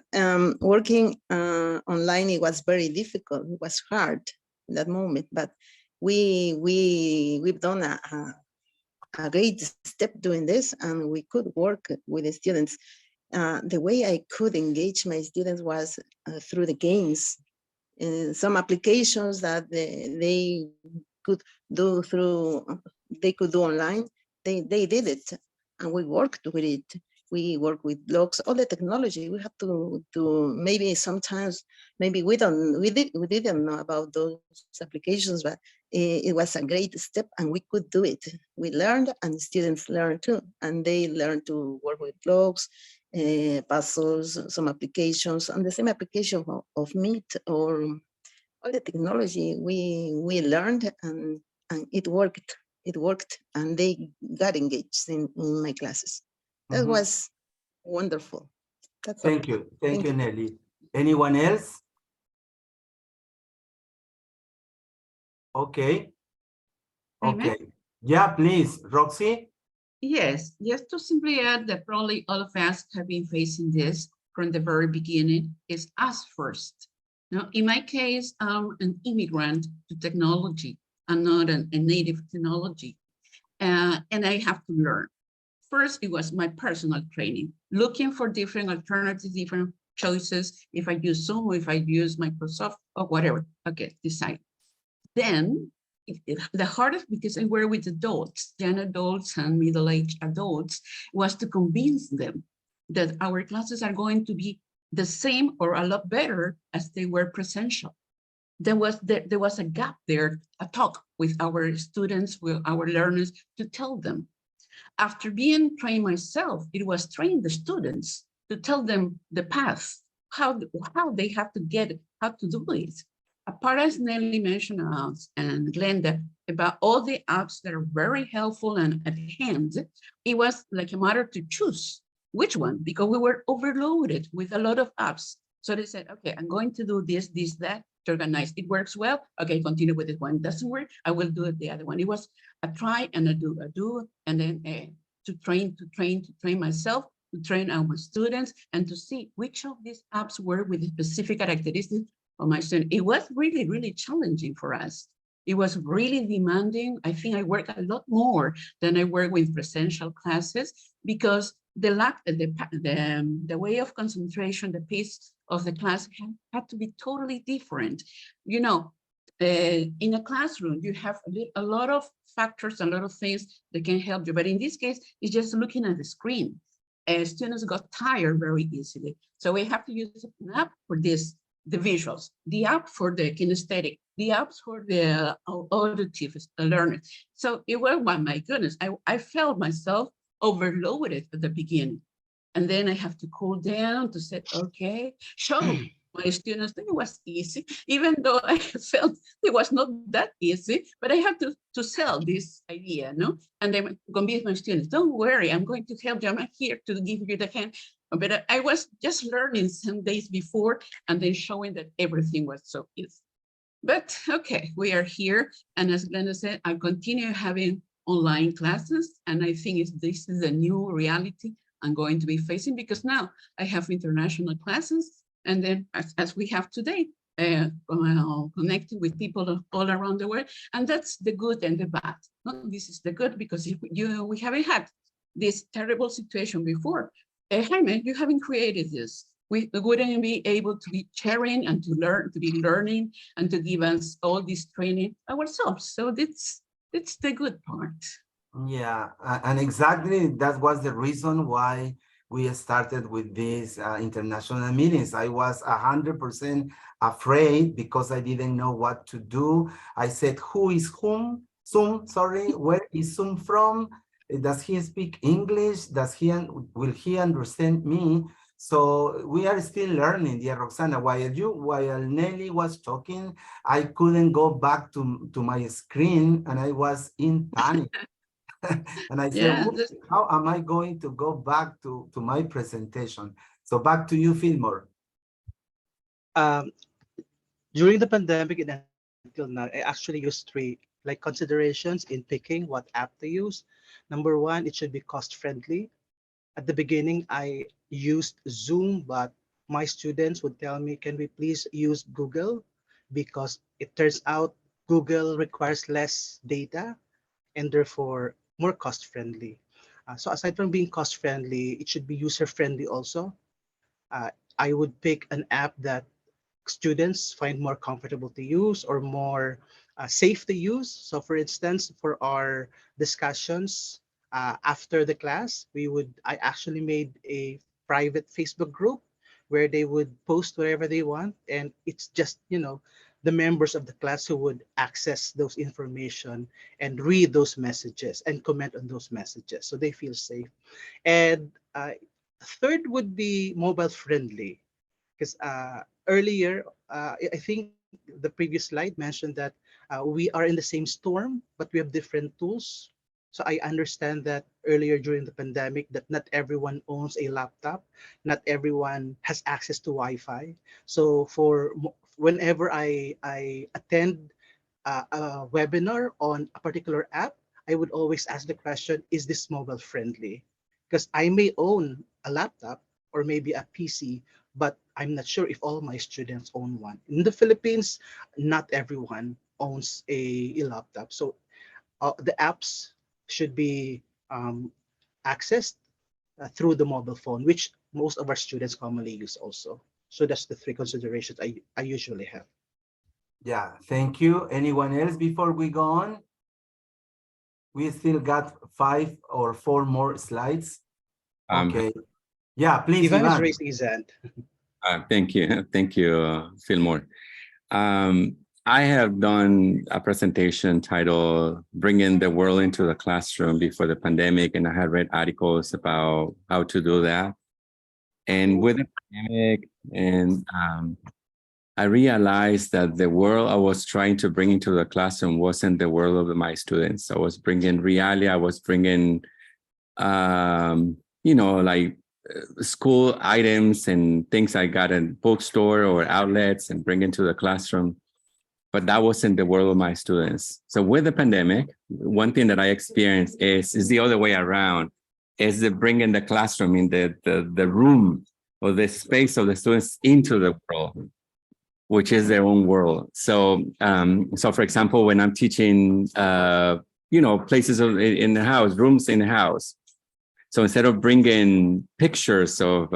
working online, it was very difficult. It was hard in that moment, but we've done a great step doing this, and we could work with the students. The way I could engage my students was through the games. Some applications that they could do they could do online, they did it, and we worked with it. We work with blogs, all the technology. We have to maybe sometimes, maybe we didn't know about those applications, but it was a great step, and we could do it. We learned, and students learned too, and they learned to work with blogs, puzzles, some applications, and the same application of Meet or all the technology we learned, and it worked. It worked, and they got engaged in my classes. That was wonderful. That's all. Thank you. Thank Thank you, you. Nelly. Anyone else? Okay. Jaime? Okay. Yeah, please, Roxy. Yes, just to simply add that probably all of us have been facing this from the very beginning, is us first. Now, in my case, I'm an immigrant to technology. I'm not a native technology, and I have to learn. First, it was my personal training, looking for different alternatives, different choices. If I use Zoom, or if I use Microsoft, or whatever, okay, decide. Then the hardest, because I work with adults, young adults and middle-aged adults, was to convince them that our classes are going to be the same or a lot better as they were presential. There was a gap there, a talk with our students, with our learners, to tell them. After being trained myself, it was train the students to tell them the path, how they have to get it, how to do it. Apart, as Nelly mentioned and Glenda, about all the apps that are very helpful and at hand, it was like a matter to choose which one, because we were overloaded with a lot of apps. So they said, okay, I'm going to do this, that, to organize. It works well. Okay, continue with this one. Doesn't work, I will do it the other one. It was a try and a do, and then to train myself, to train our students, and to see which of these apps work with the specific characteristics of my student. It was really, really challenging for us. It was really demanding. I think I worked a lot more than I worked with presential classes, because the way of concentration, the pace of the class had to be totally different. You know, in a classroom, you have a lot of factors, a lot of things that can help you. But in this case, it's just looking at the screen. Students got tired very easily. So we have to use an app for this, the visuals, the app for the kinesthetic, the apps for the auditive learners. So it was, well, my goodness, I felt myself overloaded at the beginning. And then I have to cool down to say, okay, show my students that it was easy, even though I felt it was not that easy, but I have to sell this idea, no? And then convince my students, don't worry, I'm going to help you. I'm here to give you the hand. But I was just learning some days before and then showing that everything was so easy. But okay, we are here. And as Glenda said, I continue having online classes. And I think this is a new reality I'm going to be facing, because now I have international classes. And then as we have today, connecting with people all around the world. And that's the good and the bad. No, this is the good, because we haven't had this terrible situation before. Jaime, you haven't created this. we wouldn't be able to be sharing and to learn, to be learning and to give us all this training ourselves. So that's the good part. Yeah, and exactly that was the reason why we started with these international meetings. I was 100% afraid because I didn't know what to do. I said, who is whom? Zoom, sorry, where is Zoom from? Does he speak English? Will he understand me? So we are still learning, dear Roxana. While Nelly was talking, I couldn't go back to my screen and I was in panic. And I said, Yeah, how am I going to go back to my presentation? So back to you, Fillmore. During the pandemic and until now, I actually used three considerations in picking what app to use. Number one, it should be cost friendly. At the beginning, I used Zoom, but my students would tell me, can we please use Google? Because it turns out Google requires less data and therefore more cost friendly. So aside from being cost friendly, it should be user friendly also. Uh, I would pick an app that students find more comfortable to use or more safe to use. So for instance, for our discussions after the class, I actually made a private Facebook group where they would post whatever they want. And it's just, the members of the class who would access those information and read those messages and comment on those messages. So they feel safe. And third would be mobile friendly because earlier, I think the previous slide mentioned that we are in the same storm, but we have different tools. So I understand that earlier during the pandemic that not everyone owns a laptop, not everyone has access to Wi-Fi. So whenever I attend a webinar on a particular app, I would always ask the question, is this mobile friendly? Because I may own a laptop or maybe a PC, but I'm not sure if all my students own one. In the Philippines, not everyone owns a laptop. So the apps should be accessed through the mobile phone, which most of our students commonly use also. So that's the three considerations I usually have. Yeah, thank you. Anyone else before we go on? We still got 5 or 4 more slides. Okay. Yeah, please, Ivan is Ivan. raising his hand. Thank you. Thank you, Fillmore. I have done a presentation titled Bringing the World into the Classroom before the pandemic, and I had read articles about how to do that. And with the pandemic, and I realized that the world I was trying to bring into the classroom wasn't the world of my students. I was bringing reality. I was bringing, like school items and things I got in bookstore or outlets and bring into the classroom. But that wasn't the world of my students. So with the pandemic, one thing that I experienced is the other way around, is the bringing the classroom in the room or the space of the students into the world, which is their own world. So, so for example, when I'm teaching, places in the house, rooms in the house. So instead of bringing pictures of,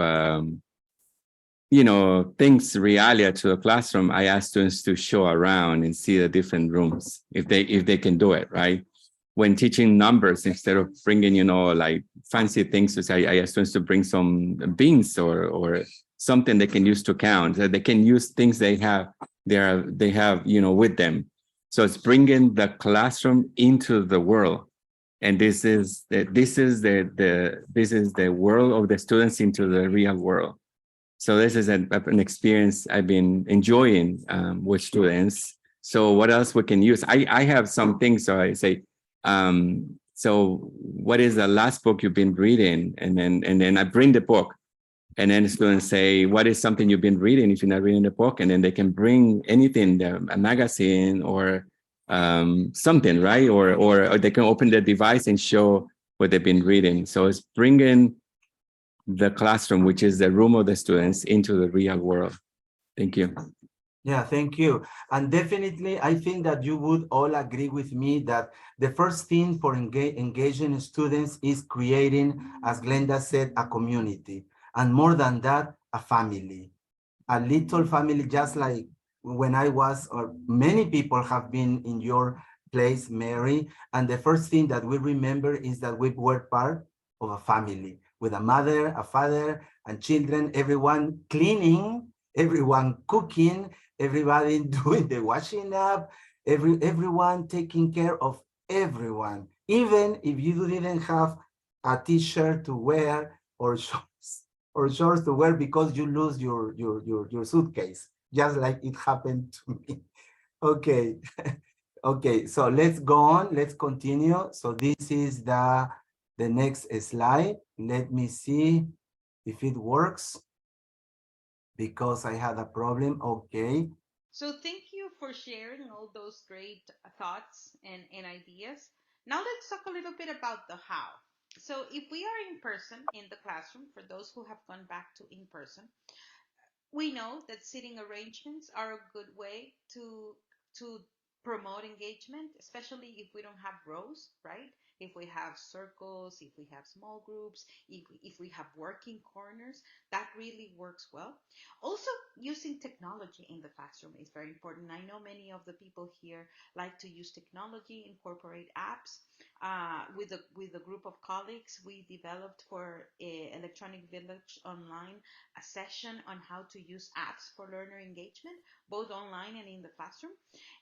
things, realia to the classroom, I ask students to show around and see the different rooms if they can do it, right? When teaching numbers, instead of bringing, like fancy things to say, I ask students to bring some beans or something they can use to count. That they can use things they have, with them. So it's bringing the classroom into the world. And this is the world of the students into the real world. So this is an experience I've been enjoying with students. So what else we can use? I have some things. So I say, so what is the last book you've been reading? And then I bring the book, and then students say, what is something you've been reading if you're not reading the book? And then they can bring anything, a magazine or something, right? Or they can open the device and show what they've been reading. So it's bringing the classroom, which is the room of the students, into the real world. Thank you. Yeah, thank you. And definitely, I think that you would all agree with me that the first thing for engaging students is creating, as Glenda said, a community. And more than that, a family, a little family, just like when I was, or many people have been in your place, Mary. And the first thing that we remember is that we were part of a family with a mother, a father, and children, everyone cleaning, everyone cooking, everybody doing the washing up, everyone taking care of everyone, even if you didn't have a t-shirt to wear or shorts to wear because you lose your suitcase, just like it happened to me. Okay. Okay, so let's go on, let's continue. So this is the next slide. Let me see if it works, because I had a problem. Okay. So thank you for sharing all those great thoughts and ideas. Now let's talk a little bit about the how. So if we are in person in the classroom, for those who have gone back to in person, we know that sitting arrangements are a good way to promote engagement, especially if we don't have rows, right? If we have circles, if we have small groups, if we have working corners, that really works well. Also, using technology in the classroom is very important. I know many of the people here like to use technology, incorporate apps. With a group of colleagues, we developed for Electronic Village Online a session on how to use apps for learner engagement, both online and in the classroom.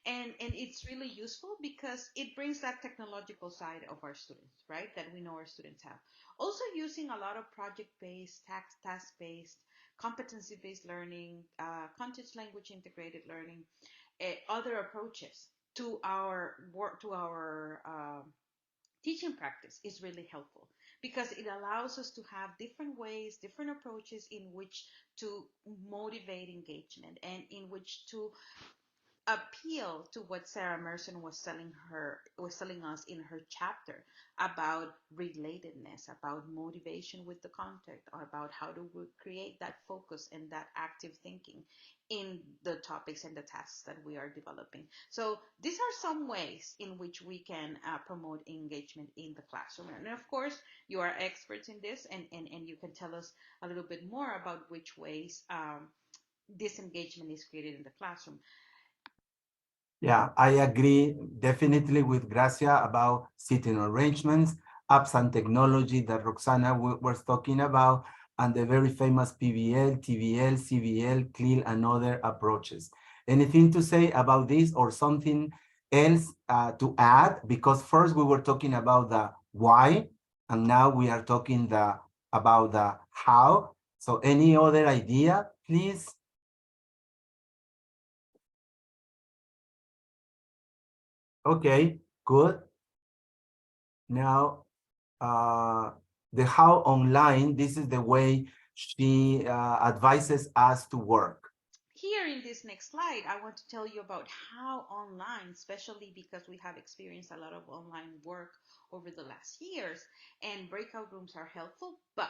And it's really useful because it brings that technological side of our students, right? That we know our students have. Also using a lot of project-based, task-based, competency-based learning, context language integrated learning, other approaches to our work, to our teaching practice is really helpful because it allows us to have different ways, different approaches in which to motivate engagement and in which to appeal to what Sarah Merson was telling us in her chapter about relatedness, about motivation with the content, or about how to create that focus and that active thinking in the topics and the tasks that we are developing. So these are some ways in which we can promote engagement in the classroom. And of course, you are experts in this, and you can tell us a little bit more about which ways this engagement is created in the classroom. Yeah, I agree definitely with Gracia about sitting arrangements, apps and technology that Roxana was talking about, and the very famous PBL, TBL, CBL, CLIL, and other approaches. Anything to say about this or something else to add? Because first we were talking about the why, and now we are talking about the how. So any other idea, please? Okay, good. Now, the how online, this is the way she advises us to work. Here in this next slide, I want to tell you about how online, especially because we have experienced a lot of online work over the last years, and breakout rooms are helpful, but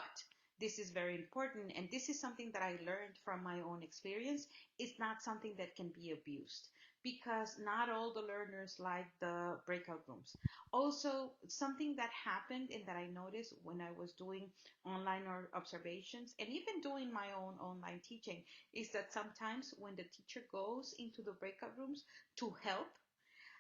this is very important, and this is something that I learned from my own experience. It's not something that can be abused because not all the learners like the breakout rooms. Also, something that happened and that I noticed when I was doing online or observations and even doing my own online teaching is that sometimes when the teacher goes into the breakout rooms to help,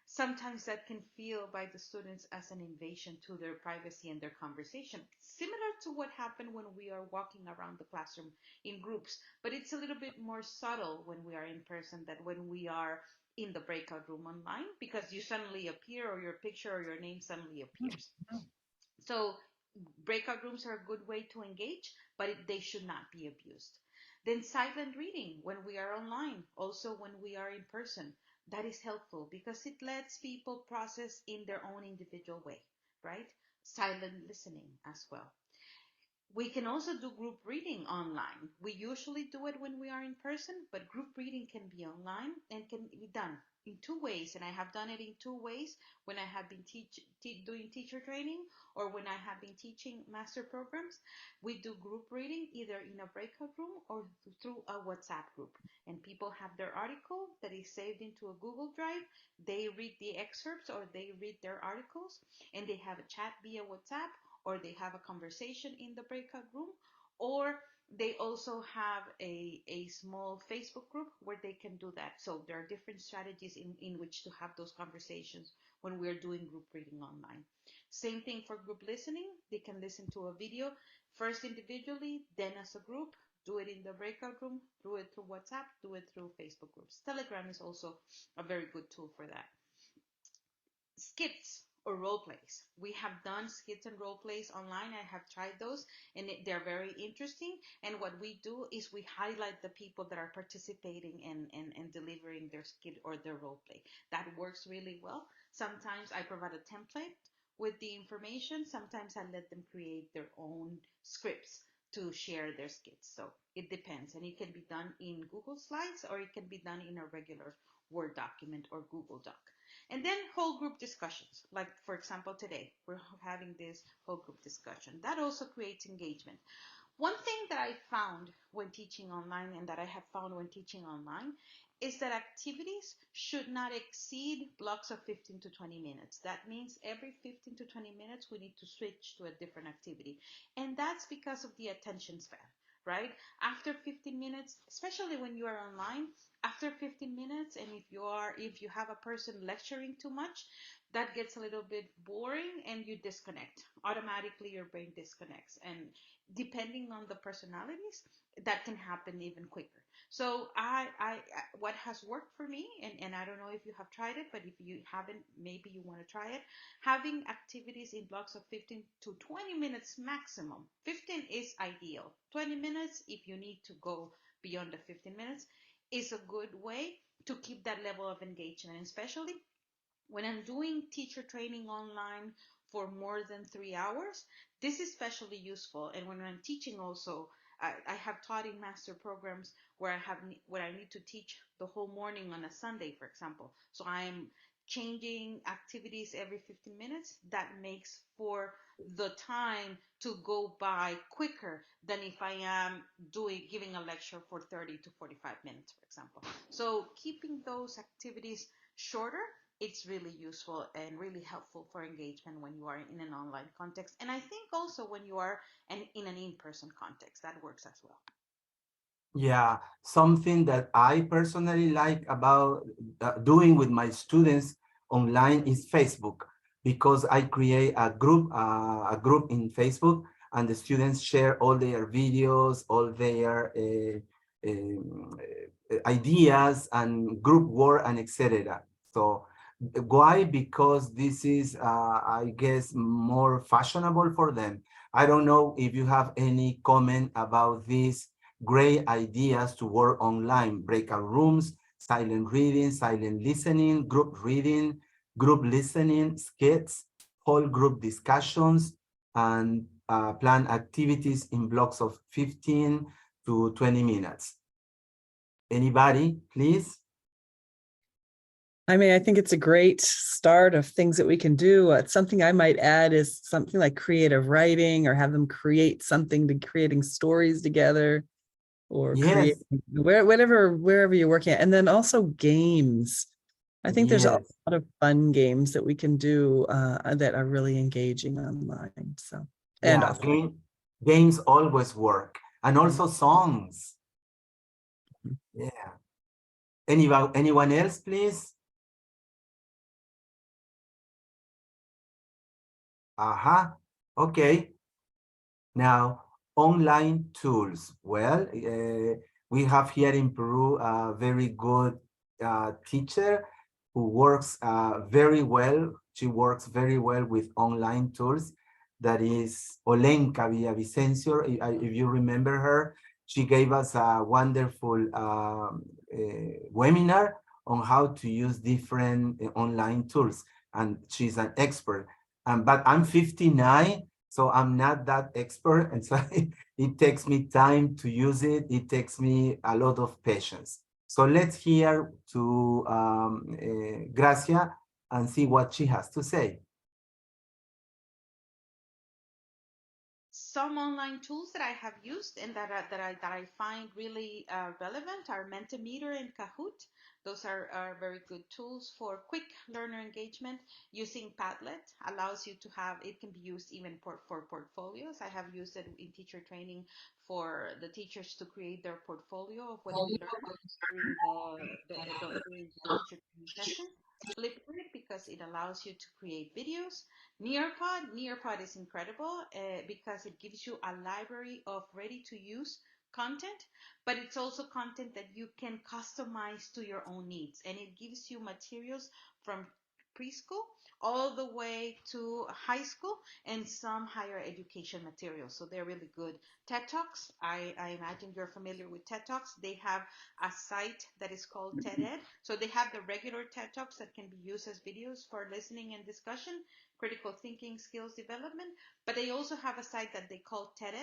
sometimes that can feel by the students as an invasion to their privacy and their conversation, similar to what happened when we are walking around the classroom in groups. But it's a little bit more subtle when we are in person than when we are in the breakout room online, because you suddenly appear or your picture or your name suddenly appears. So breakout rooms are a good way to engage, but they should not be abused. Then silent reading when we are online, also when we are in person, that is helpful because it lets people process in their own individual way, right? Silent listening as well. We can also do group reading online. We usually do it when we are in person, but group reading can be online and can be done in two ways. And I have done it in two ways when I have been doing teacher training or when I have been teaching master programs. We do group reading either in a breakout room or through a WhatsApp group. And people have their article that is saved into a Google Drive. They read the excerpts or they read their articles and they have a chat via WhatsApp, or they have a conversation in the breakout room, or They also have a small Facebook group where they can do that. So there are different strategies in which to have those conversations when we're doing group reading online. Same thing for group listening. They can listen to a video first individually, then as a group, do it in the breakout room, do it through WhatsApp, do it through Facebook groups. Telegram is also a very good tool for that. Skits or role plays. We have done skits and role plays online. I have tried those and they're very interesting. And what we do is we highlight the people that are participating and delivering their skit or their role play. That works really well. Sometimes I provide a template with the information. Sometimes I let them create their own scripts to share their skits. So it depends. And it can be done in Google Slides or it can be done in a regular Word document or Google Doc. And then whole group discussions, like for example, today we're having this whole group discussion. That also creates engagement. One thing that I found when teaching online and that I have found when teaching online is that activities should not exceed blocks of 15 to 20 minutes. That means every 15 to 20 minutes, we need to switch to a different activity. And that's because of the attention span, right? After 15 minutes, especially when you are online, after 15 minutes, and if you have a person lecturing too much, that gets a little bit boring and you disconnect. Automatically your brain disconnects. And depending on the personalities, that can happen even quicker. So what has worked for me, and I don't know if you have tried it, but if you haven't, maybe you want to try it, having activities in blocks of 15 to 20 minutes maximum. 15 is ideal. 20 minutes, if you need to go beyond the 15 minutes, is a good way to keep that level of engagement, especially when I'm doing teacher training online for more than 3 hours. This is especially useful. And when I'm teaching also, I have taught in master programs where I need to teach the whole morning on a Sunday, for example. So I'm changing activities every 15 minutes. That makes for the time to go by quicker than if I am giving a lecture for 30 to 45 minutes, for example. So keeping those activities shorter, it's really useful and really helpful for engagement when you are in an online context. And I think also when you are in an in-person context, that works as well. Yeah, something that I personally like about doing with my students online is Facebook, because I create a group in Facebook, and the students share all their videos, all their ideas and group work and etc. So why? Because this is, I guess, more fashionable for them. I don't know if you have any comment about this great ideas to work online: breakout rooms, silent reading, silent listening, group reading, group listening, skits, whole group discussions, and plan activities in blocks of 15 to 20 minutes. Anybody, please? I mean, I think it's a great start of things that we can do. Something I might add is something like creative writing, or have them create something, to creating stories together, or Yes. wherever you're working at. And then also games. I think there's a Yes. lot of fun games that we can do that are really engaging online. So, and Yeah, games always work, and also songs. Yeah. Anyone else, please? Okay. Now, online tools. Well, we have here in Peru a very good teacher who works very well. She works very well with online tools. That is Olenka Villavicencio. If you remember her, she gave us a wonderful webinar on how to use different online tools, and she's an expert. But I'm 59, so I'm not that expert, and so it takes me time to use it. It takes me a lot of patience. So let's hear to Grazzia and see what she has to say. Some online tools that I have used and that I find really relevant are Mentimeter and Kahoot. Those are very good tools for quick learner engagement. Using Padlet allows you to have, it can be used even for portfolios. I have used it in teacher training for the teachers to create their portfolio of what they learned during the teacher training session. Flipgrid, because it allows you to create videos. Nearpod is incredible because it gives you a library of ready-to-use content, but it's also content that you can customize to your own needs, and it gives you materials from preschool all the way to high school and some higher education materials. So they're really good. TED Talks, I imagine you're familiar with TED Talks. They have a site that is called TED. So they have the regular TED Talks that can be used as videos for listening and discussion, critical thinking, skills development, but they also have a site that they call TED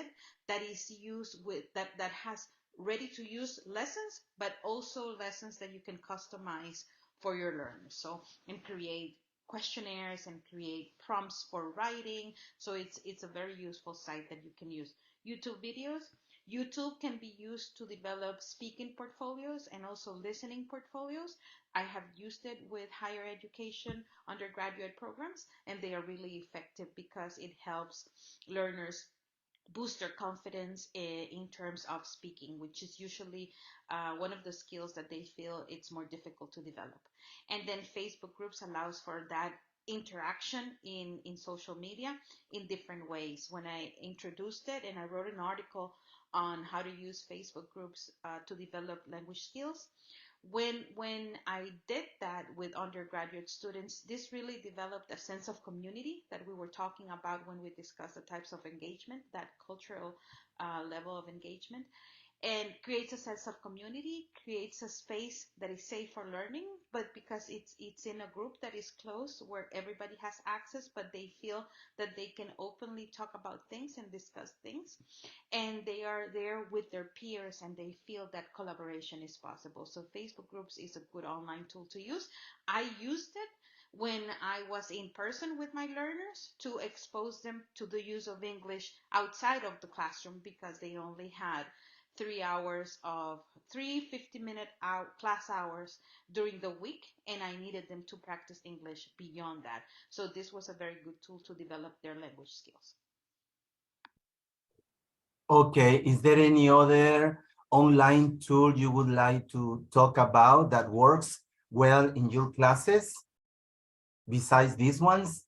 that is used with, that has ready to use lessons, but also lessons that you can customize for your learners. So, and create questionnaires and create prompts for writing. So it's a very useful site that you can use. YouTube videos. YouTube can be used to develop speaking portfolios and also listening portfolios. I have used it with higher education undergraduate programs, and they are really effective because it helps learners boost their confidence in terms of speaking, which is usually one of the skills that they feel it's more difficult to develop. And then Facebook groups allows for that interaction in social media in different ways. When I introduced it and I wrote an article on how to use Facebook groups to develop language skills, when I did that with undergraduate students, this really developed a sense of community that we were talking about when we discussed the types of engagement, that cultural level of engagement, and creates a sense of community, creates a space that is safe for learning, but because it's in a group that is close where everybody has access, but they feel that they can openly talk about things and discuss things, and they are there with their peers and they feel that collaboration is possible. So Facebook groups is a good online tool to use. I used it when I was in person with my learners to expose them to the use of English outside of the classroom, because they only had 3 hours of 50-minute class hours during the week, and I needed them to practice English beyond that. So this was a very good tool to develop their language skills. Okay, is there any other online tool you would like to talk about that works well in your classes besides these ones?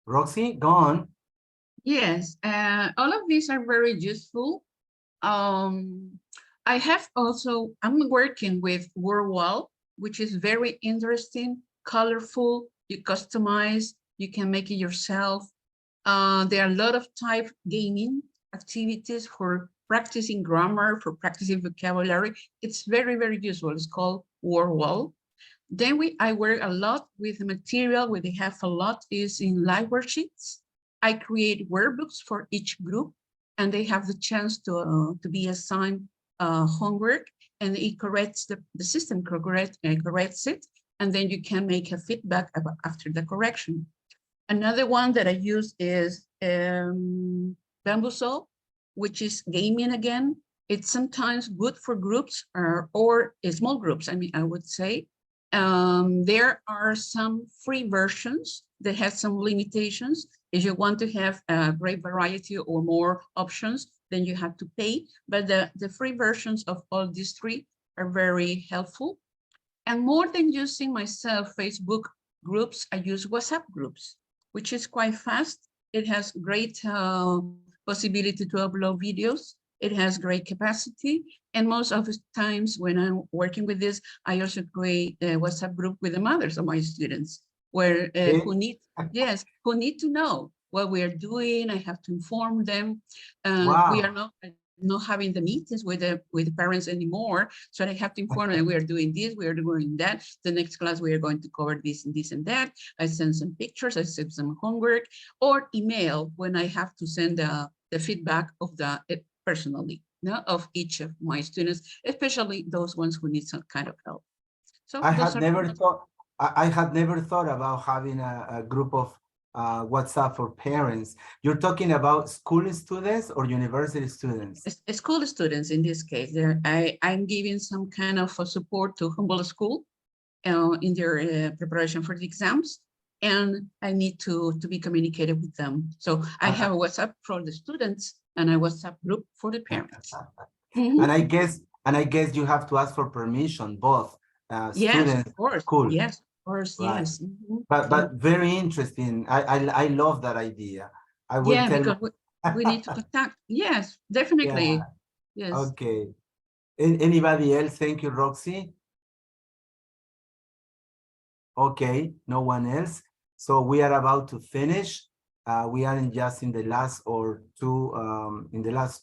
Roxy, go on. Yes, all of these are very useful. I have also, I'm working with WordWall, which is very interesting, colorful, you customize, you can make it yourself. There are a lot of type gaming activities for practicing grammar, for practicing vocabulary. It's very, very useful. It's called WordWall. Then I work a lot with the material where they have a lot is in live worksheets. I create workbooks for each group, and they have the chance to be assigned homework, and it corrects the system corrects it, and then you can make a feedback about after the correction. Another one that I use is Bamboozle, which is gaming again. It's sometimes good for groups or small groups, I would say. There are some free versions that have some limitations. If you want to have a great variety or more options, then you have to pay. But the free versions of all these three are very helpful. And more than using myself Facebook groups, I use WhatsApp groups, which is quite fast. It has great possibility to upload videos. It has great capacity. And most of the times when I'm working with this, I also create a WhatsApp group with the mothers of my students where who need to know what we are doing. I have to inform them. Wow. We are not having the meetings with the parents anymore. So I have to inform them we are doing this, we are doing that. The next class we are going to cover this and this and that. I send some pictures, I send some homework, or email when I have to send the feedback of the personally of each of my students, especially those ones who need some kind of help. So I had never thought I had never thought about having a group of WhatsApp for parents. You're talking about school students or university students? School students in this case. I'm giving some kind of support to Humboldt School in their preparation for the exams, and I need to be communicated with them. So I have a WhatsApp for the students and a WhatsApp group for the parents. And I guess you have to ask for permission, both Yes, students, of course. school. Yes, of course. Right. Yes. But very interesting. I love that idea. I will Yeah, tell. because we need to contact. Yes, definitely. Yeah. Yes. Okay. Anybody else? Thank you, Roxy. Okay, no one else. So we are about to finish. We are just in the last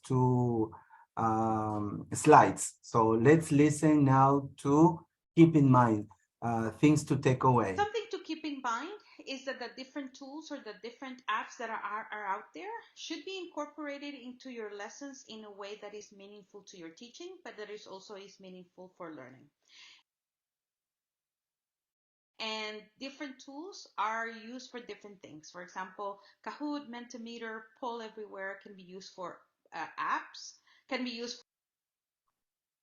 two slides. So let's listen now to keep in mind things to take away. Something to keep in mind is that the different tools or the different apps that are out there should be incorporated into your lessons in a way that is meaningful to your teaching, but that is also meaningful for learning. And different tools are used for different things. For example, Kahoot, Mentimeter, Poll Everywhere can be used for apps, can be used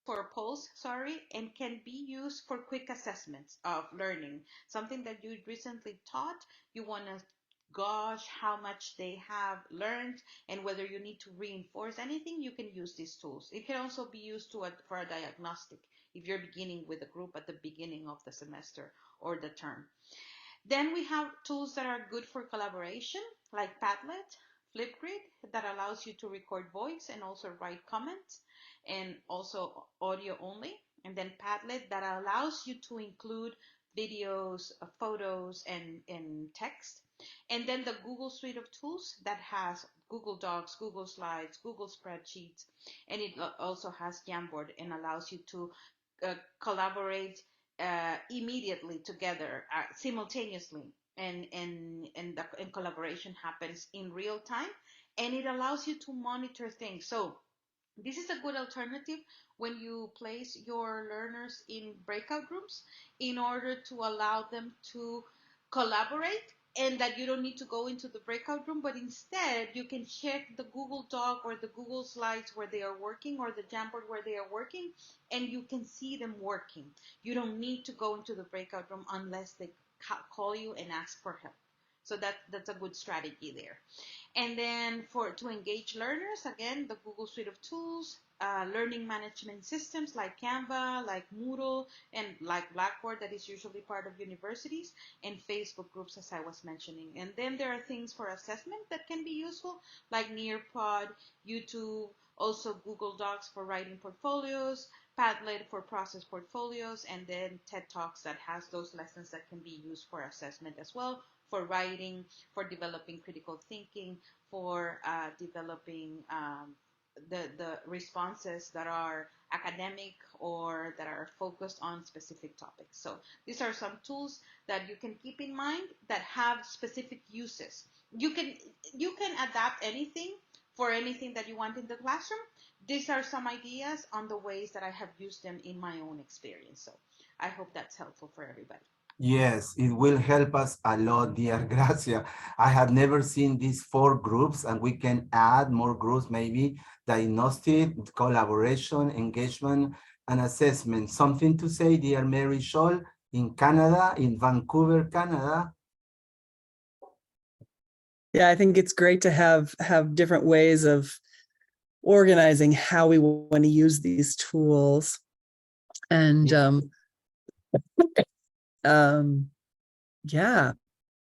for polls, and can be used for quick assessments of learning. Something that you recently taught, you want to gauge how much they have learned and whether you need to reinforce anything, you can use these tools. It can also be used for a diagnostic if you're beginning with a group at the beginning of the semester or the term. Then we have tools that are good for collaboration, like Padlet, Flipgrid, that allows you to record voice and also write comments, and also audio only. And then Padlet, that allows you to include videos, photos, and text. And then the Google suite of tools that has Google Docs, Google Slides, Google Spreadsheets, and it also has Jamboard and allows you to collaborate immediately together, simultaneously, and collaboration happens in real time, and it allows you to monitor things. So this is a good alternative when you place your learners in breakout rooms in order to allow them to collaborate, and that you don't need to go into the breakout room, but instead you can check the Google Doc or the Google Slides where they are working, or the Jamboard where they are working, and you can see them working. You don't need to go into the breakout room unless they call you and ask for help. So that's a good strategy there. And then to engage learners, again, the Google suite of tools, learning management systems like Canva, like Moodle, and like Blackboard, that is usually part of universities, and Facebook groups, as I was mentioning. And then there are things for assessment that can be useful, like Nearpod, YouTube, also Google Docs for writing portfolios, Padlet for process portfolios, and then TED Talks that has those lessons that can be used for assessment as well, for writing, for developing critical thinking, for developing the responses that are academic or that are focused on specific topics. So these are some tools that you can keep in mind that have specific uses. You can adapt anything for anything that you want in the classroom. These are some ideas on the ways that I have used them in my own experience. So I hope that's helpful for everybody. Yes, it will help us a lot, dear Gracia. I had never seen these 4 groups, and we can add more groups, maybe diagnostic, collaboration, engagement, and assessment. Something to say, dear Mary Scholl, in Canada, in Vancouver, Canada? Yeah, I think it's great to have different ways of organizing how we want to use these tools. And yeah.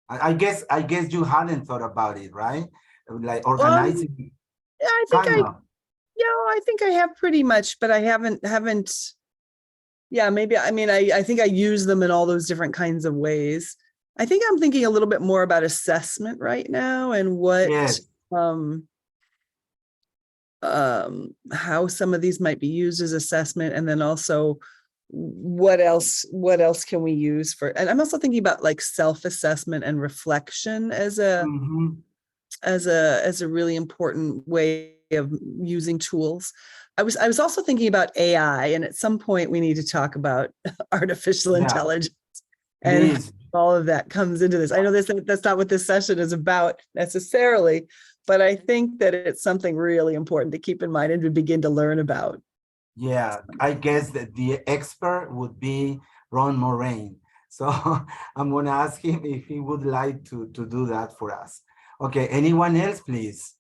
I guess you hadn't thought about it, right? Like organizing. Yeah, I think I have pretty much, but I haven't. Yeah, maybe. I mean, I think I use them in all those different kinds of ways. I think I'm thinking a little bit more about assessment right now and what, how some of these might be used as assessment, and then also what else can we use for, and I'm also thinking about like self-assessment and reflection as a really important way of using tools. I was also thinking about AI, and at some point we need to talk about artificial intelligence. and Please. all of that comes into this. I know that's not what this session is about necessarily, but I think that it's something really important to keep in mind and to begin to learn about. Yeah, I guess that the expert would be Ron Moraine. So I'm going to ask him if he would like to do that for us. Okay, anyone else, please?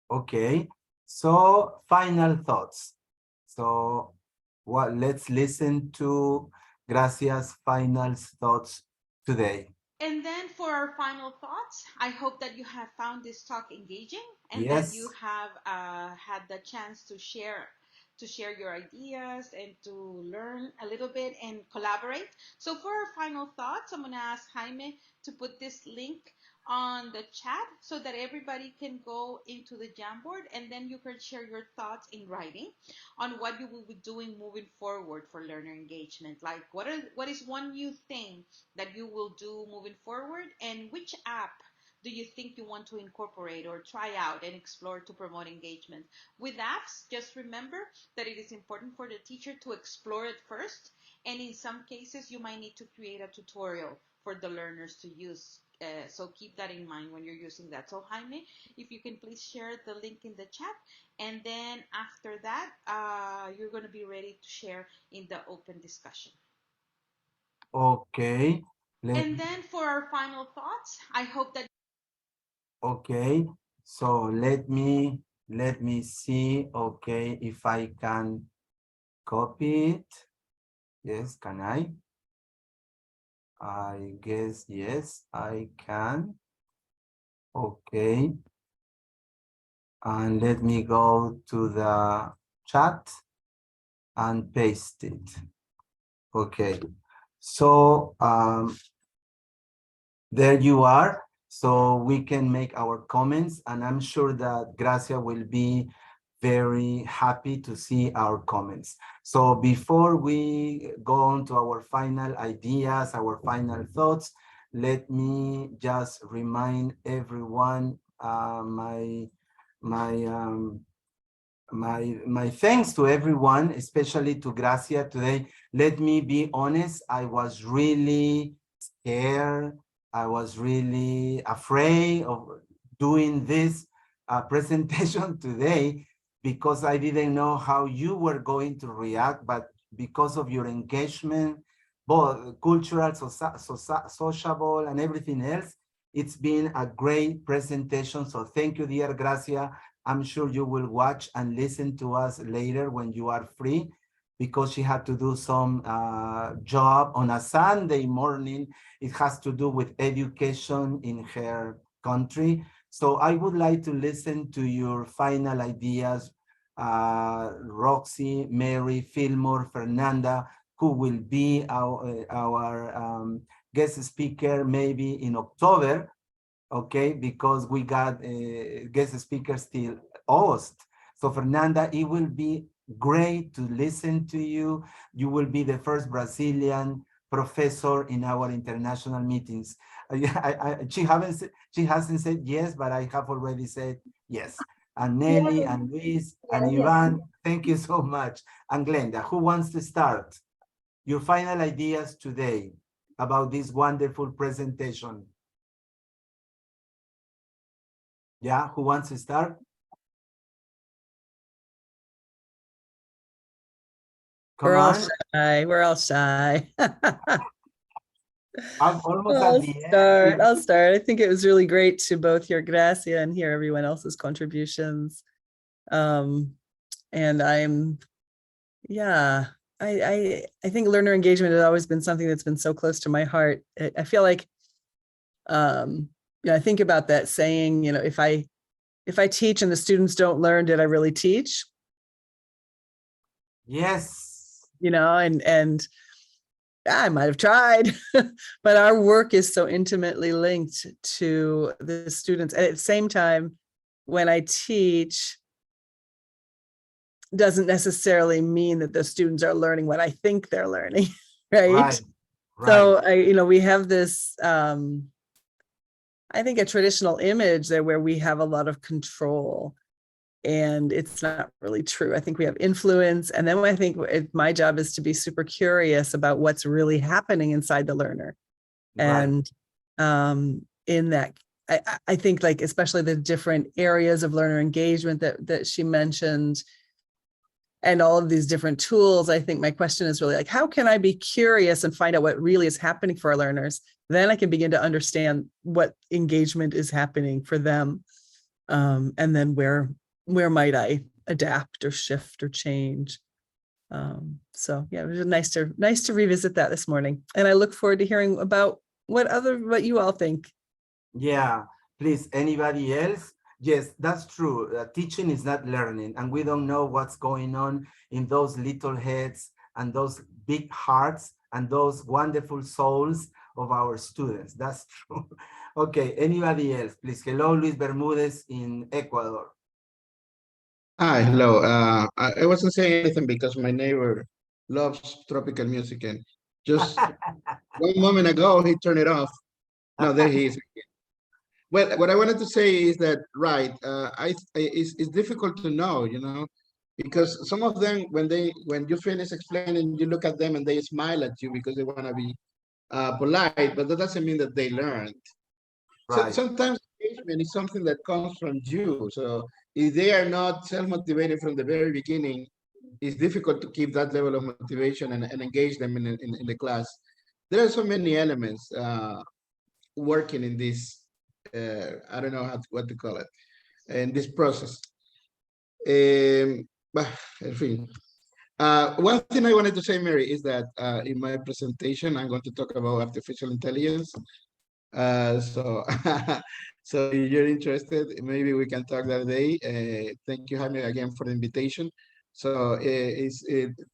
Okay, so final thoughts. So let's listen to Gracia's final thoughts today. And then for our final thoughts, I hope that you have found this talk engaging and Yes. that you have had the chance to share your ideas and to learn a little bit and collaborate. So for our final thoughts, I'm going to ask Jaime to put this link on the chat so that everybody can go into the Jamboard, and then you can share your thoughts in writing on what you will be doing moving forward for learner engagement. Like what is one new thing that you will do moving forward, and which app do you think you want to incorporate or try out and explore to promote engagement? With apps, just remember that it is important for the teacher to explore it first, and in some cases you might need to create a tutorial for the learners to use. So keep that in mind when you're using that. So Jaime, if you can please share the link in the chat, and then after that you're going to be ready to share in the open discussion. Okay. And then for our final thoughts, I hope that. Okay, so let me see, okay, if I can copy it. Yes, can I? I guess yes, I can. Okay. And let me go to the chat and paste it. Okay. So there you are. So we can make our comments, and I'm sure that Gracia will be very happy to see our comments. So before we go on to our final ideas, our final thoughts, let me just remind everyone my thanks to everyone, especially to Gracia today. Let me be honest, I was really scared. I was really afraid of doing this presentation today because I didn't know how you were going to react, but because of your engagement, both cultural, sociable, and everything else, it's been a great presentation. So thank you, dear Gracia. I'm sure you will watch and listen to us later when you are free, because she had to do some job on a Sunday morning. It has to do with education in her country. So I would like to listen to your final ideas, Roxy, Mary, Fillmore, Fernanda, who will be our guest speaker maybe in October. Okay, because we got guest speakers till August. So Fernanda, it will be great to listen to you. You will be the first Brazilian professor in our international meetings. She hasn't said yes, but I have already said yes. And Nelly, Yes. and Luis, Yes, and yes. Ivan, thank you so much. And Glenda, who wants to start? Your final ideas today about this wonderful presentation. Yeah, who wants to start? Come We're all on. shy. We're all shy. I'm almost at the end. I'll start. I think it was really great to both hear Gracia and hear everyone else's contributions. And I think learner engagement has always been something that's been so close to my heart. I feel like, I think about that saying, if I teach and the students don't learn, did I really teach? Yes. And I might have tried, but our work is so intimately linked to the students. And at the same time, when I teach, doesn't necessarily mean that the students are learning what I think they're learning, right? So we have this, I think, a traditional image there where we have a lot of control. and it's not really true. I think we have influence. And then I think my job is to be super curious about what's really happening inside the learner. Right. And in that, I think like, especially the different areas of learner engagement that she mentioned, and all of these different tools, I think my question is really like, how can I be curious and find out what really is happening for our learners? Then I can begin to understand what engagement is happening for them. And then where might I adapt or shift or change? So yeah, it was nice to revisit that this morning. And I look forward to hearing about what you all think. Yeah, please, anybody else? Yes, that's true. Teaching is not learning, and we don't know what's going on in those little heads and those big hearts and those wonderful souls of our students. That's true. Okay, anybody else, please? Hello, Luis Bermudez in Ecuador. Hi, hello. I wasn't saying anything because my neighbor loves tropical music, and just one moment ago he turned it off. No, there he is. Well, what I wanted to say is that, right, it's difficult to know, because some of them, when you finish explaining, you look at them and they smile at you because they want to be polite, but that doesn't mean that they learned. So Right. sometimes engagement is something that comes from you. So if they are not self-motivated from the very beginning, it's difficult to keep that level of motivation and engage them in the class. There are so many elements working in this, I don't know what to call it, in this process. But en fin. One thing I wanted to say, Mary, is that in my presentation, I'm going to talk about artificial intelligence. So so if you're interested, maybe we can talk that day. Thank you, Jaime, again for the invitation. So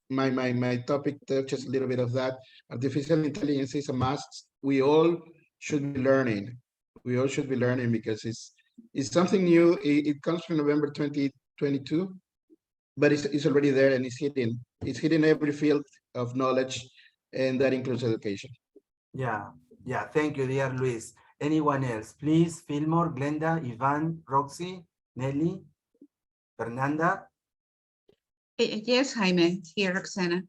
my topic touches a little bit of that. Artificial intelligence is a must. We all should be learning. We all should be learning because it's something new. It comes from November 2022, but it's already there and it's hidden. It's hidden every field of knowledge, and that includes education. Yeah, thank you, dear Luis. Anyone else? Please, Fillmore, Glenda, Ivan, Roxy, Nelly, Fernanda. Yes, Jaime, here, Roxana.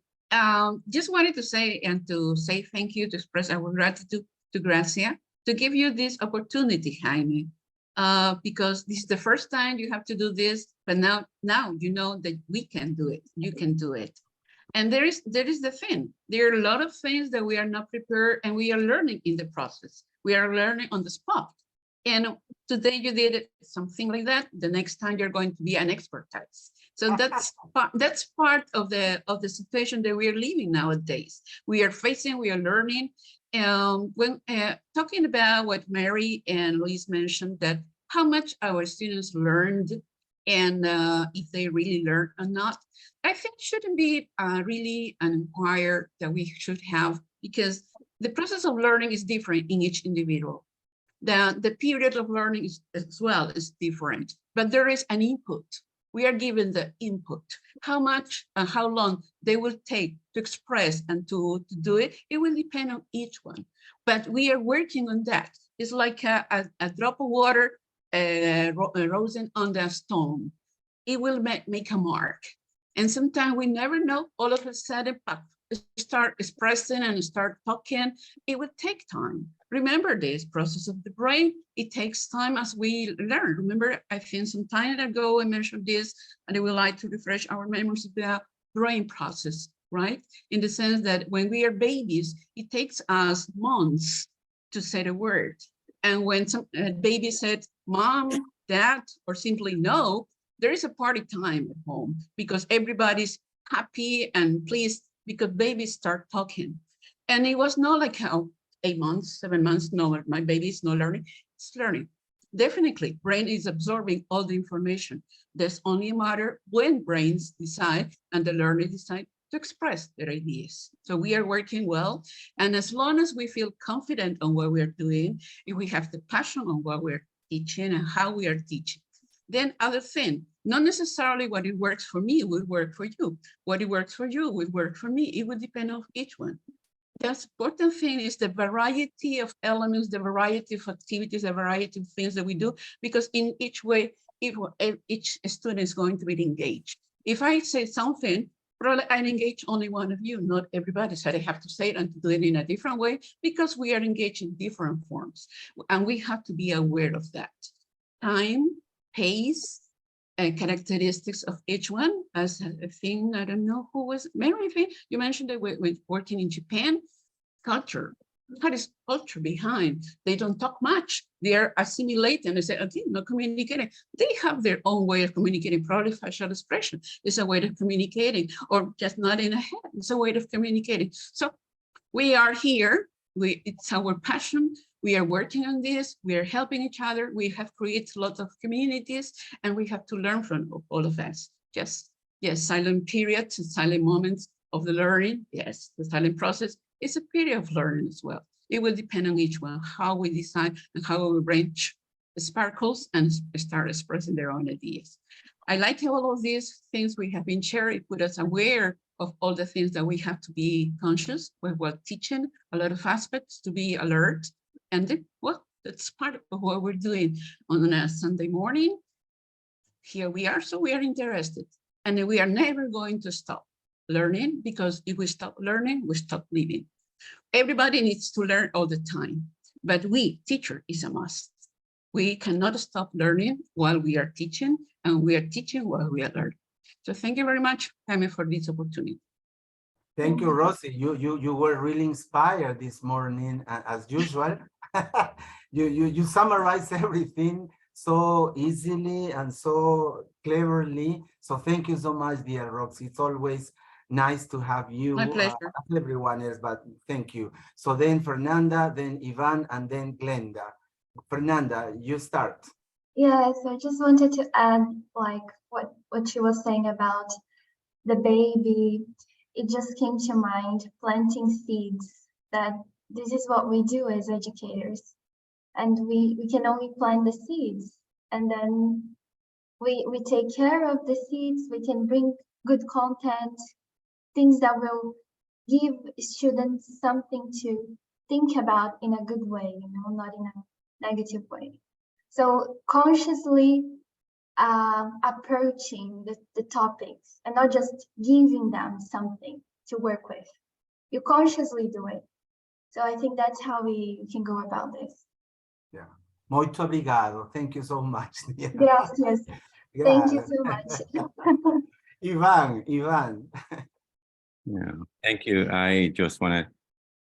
Just wanted to say thank you, to express our gratitude to Grazzia, to give you this opportunity, Jaime, because this is the first time you have to do this, but now you know that we can do it, you can do it. And there is the thing, there are a lot of things that we are not prepared, and we are learning in the process. We are learning on the spot. And today you did something like that, the next time you're going to be an expertise. So that's part of the situation that we are living nowadays. We are facing, we are learning. When talking about what Mary and Luis mentioned, that how much our students learned and if they really learn or not, I think shouldn't be really an inquiry that we should have, because the process of learning is different in each individual. The period of learning is different, but there is an input. We are given the input. How much and how long they will take to express and to do it, it will depend on each one. But we are working on that. It's like a drop of water rising on the stone. It will make a mark. And sometimes we never know, all of a sudden, start expressing and start talking. It will take time. Remember this process of the brain, it takes time as we learn. Remember, I think some time ago I mentioned this, and I would like to refresh our memories about brain process, right? In the sense that when we are babies, it takes us months to say a word. And when some baby said, mom, dad, or simply no, there is a party time at home because everybody's happy and pleased because babies start talking. And it was not like how 8 months, 7 months, no, my baby is not learning, it's learning. Definitely, brain is absorbing all the information. There's only a matter when brains decide and the learner decide to express their ideas. So we are working well. And as long as we feel confident on what we're doing, if we have the passion on what we're teaching and how we are teaching, then other thing, not necessarily what it works for me will work for you. What it works for you will work for me. It will depend on each one. The important thing is the variety of elements, the variety of activities, the variety of things that we do, because in each way, each student is going to be engaged. If I say something, probably I engage only one of you, not everybody. So I have to say it and to do it in a different way because we are engaged in different forms. And we have to be aware of that. Time, pace, and characteristics of each one. As a thing, I don't know who was, Mary, you mentioned that we're working in Japan, culture. What is culture behind? They don't talk much. They are assimilating. They say, okay, not communicating. They have their own way of communicating. Probably facial expression is a way of communicating, or just nodding a head. It's a way of communicating. So we are here. It's our passion. We are working on this. We are helping each other. We have created lots of communities, and we have to learn from all of us. Yes, silent periods and silent moments of the learning. Yes, the silent process is a period of learning as well. It will depend on each one, how we decide and how we range the sparkles and start expressing their own ideas. I like all of these things we have been sharing, put us aware of all the things that we have to be conscious while teaching, a lot of aspects to be alert. And then, well, that's part of what we're doing on a Sunday morning. Here we are, so we are interested. And we are never going to stop learning, because if we stop learning, we stop living. Everybody needs to learn all the time, but we, teacher, is a must. We cannot stop learning while we are teaching, and we are teaching while we are learning. So thank you very much, Jaime, for this opportunity. Thank you, Rosie. You were really inspired this morning, as usual. you summarize everything so easily and so cleverly. So thank you so much, dear Roxy. It's always nice to have you. My pleasure. Everyone else, but thank you. So then Fernanda, then Ivan, and then Glenda. Fernanda, you start. Yeah, so I just wanted to add, like, what she was saying about the baby. It just came to mind, planting seeds, that this is what we do as educators. And we can only plant the seeds, and then we take care of the seeds. We can bring good content, things that will give students something to think about in a good way, you know, not in a negative way. So consciously approaching the topics and not just giving them something to work with. You consciously do it. So I think that's how we can go about this. Yeah. Muito obrigado. Thank you so much. Gracias. Thank you so much. Ivan. Yeah, thank you. I just want to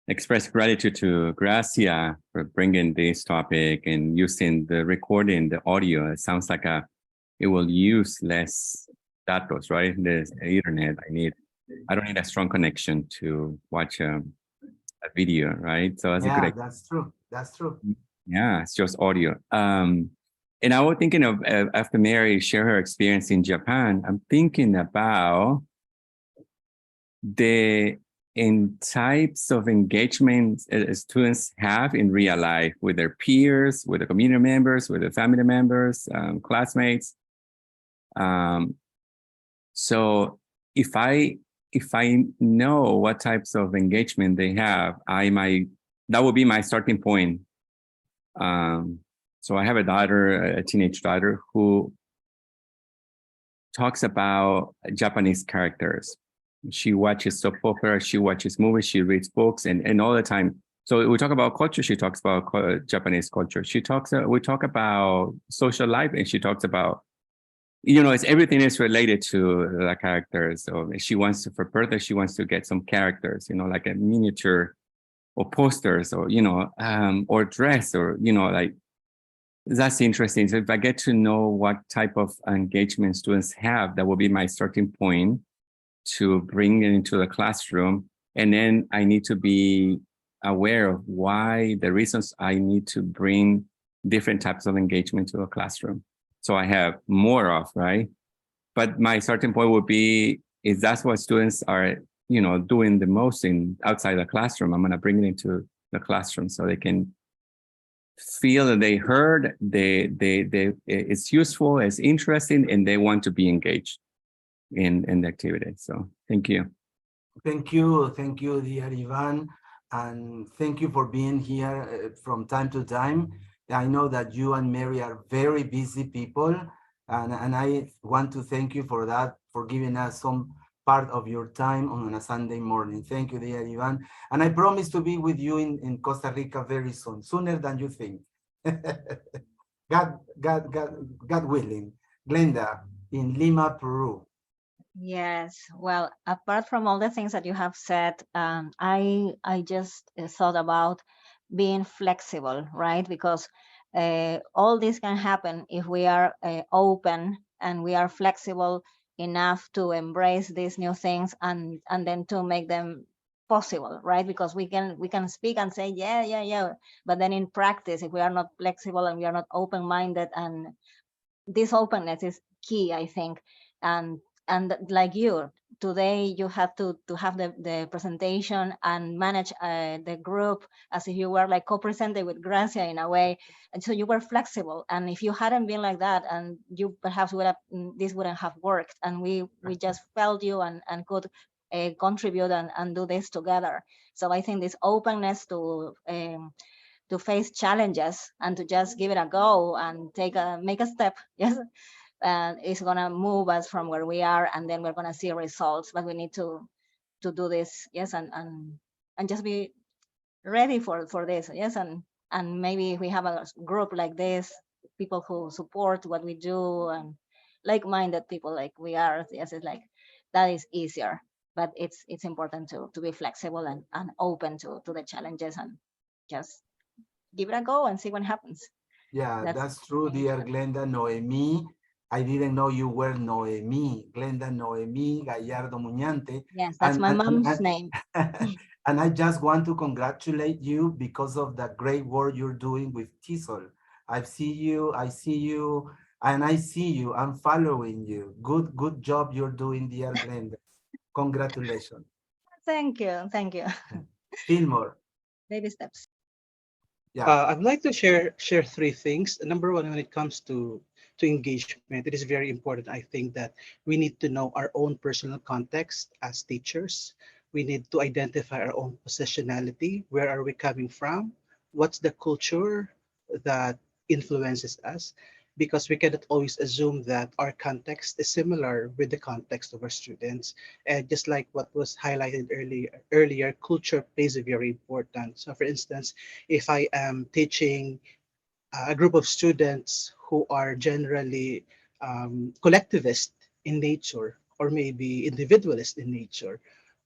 express gratitude to Grazzia for bringing this topic and using the recording, the audio. It sounds like it will use less datos, right? The internet. I don't need a strong connection to watch a video, right? So that's true. That's true. Yeah, it's just audio. And I was thinking of, after Mary shared her experience in Japan, I'm thinking about types of engagement students have in real life with their peers, with the community members, with the family members, classmates. So if I know what types of engagement they have, that would be my starting point. So I have a daughter, a teenage daughter, who talks about Japanese characters. She watches soap opera, she watches movies, she reads books, and all the time. So we talk about culture, she talks about Japanese culture. We talk about social life, and she talks about, everything is related to the characters. So she wants to, for birthday, she wants to get some characters, like a miniature or posters, or, or dress, or, like, that's interesting. So if I get to know what type of engagement students have, that will be my starting point to bring it into the classroom. And then I need to be aware of the reasons I need to bring different types of engagement to a classroom. So I have more of, right? But my starting point would be, if that's what students are, doing the most outside the classroom, I'm going to bring it into the classroom so they can feel that they heard, it's useful, it's interesting, and they want to be engaged in the activity. So thank you. Thank you, dear Ivan, and thank you for being here from time to time. I know that you and Mary are very busy people, And I want to thank you for that, for giving us some part of your time on a Sunday morning. Thank you, dear Ivan. And I promise to be with you in Costa Rica very soon, sooner than you think. God willing. Glenda, in Lima, Peru. Yes, well, apart from all the things that you have said, I just thought about being flexible, right? Because all this can happen if we are open and we are flexible enough to embrace these new things and then to make them possible, right? Because we can speak and say yeah, but then in practice, if we are not flexible and we are not open-minded, and this openness is key, I think. And like you today, you had to have the presentation and manage the group as if you were like co-presented with Grazzia in a way, and so you were flexible. And if you hadn't been like that, and you perhaps would have, this wouldn't have worked, and we just felt you and could contribute and do this together. So I think this openness to face challenges and to just give it a go and make a step, yes, and it's gonna move us from where we are, and then we're gonna see results. But we need to do this, yes, and just be ready for this, yes, and maybe if we have a group like this, people who support what we do and like-minded people like we are, yes, it's like that is easier. But it's important to be flexible and open to the challenges and just give it a go and see what happens. Yeah, that's true, dear Glenda. Noemi, I didn't know you were Noemi. Glenda Noemi Gallardo Muñante. Yes, that's my mom's name. And I just want to congratulate you because of the great work you're doing with TESOL. I see you, and I see you. I'm following you. Good job you're doing, dear Glenda. Congratulations. Thank you. Fillmore. Baby steps. Yeah. I'd like to share three things. Number one, when it comes to engagement, it is very important. I think that we need to know our own personal context as teachers. We need to identify our own positionality. Where are we coming from? What's the culture that influences us? Because we cannot always assume that our context is similar with the context of our students. And just like what was highlighted earlier, culture plays a very important. So for instance, if I am teaching a group of students who are generally collectivist in nature, or maybe individualist in nature.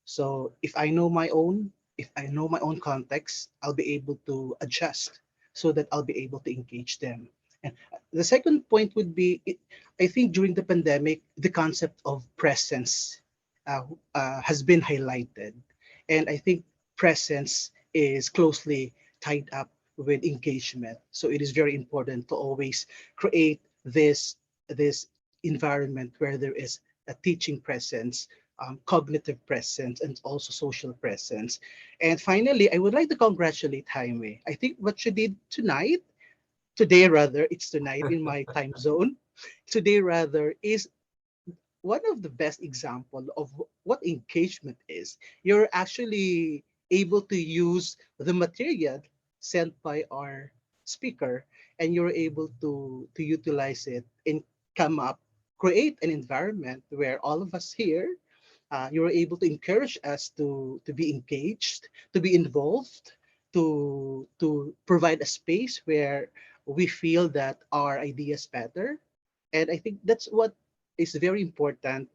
So if I know my own context, I'll be able to adjust so that I'll be able to engage them. And the second point would be, I think during the pandemic, the concept of presence has been highlighted. And I think presence is closely tied up with engagement. So it is very important to always create this environment where there is a teaching presence, cognitive presence, and also social presence. And finally, I would like to congratulate Jaime. I think what she did today rather, it's tonight in my time zone. Today rather is one of the best example of what engagement is. You're actually able to use the material sent by our speaker, and you're able to utilize it and come up, create an environment where all of us here, you're able to encourage us to be engaged, to be involved, to provide a space where we feel that our ideas matter. And I think that's what is very important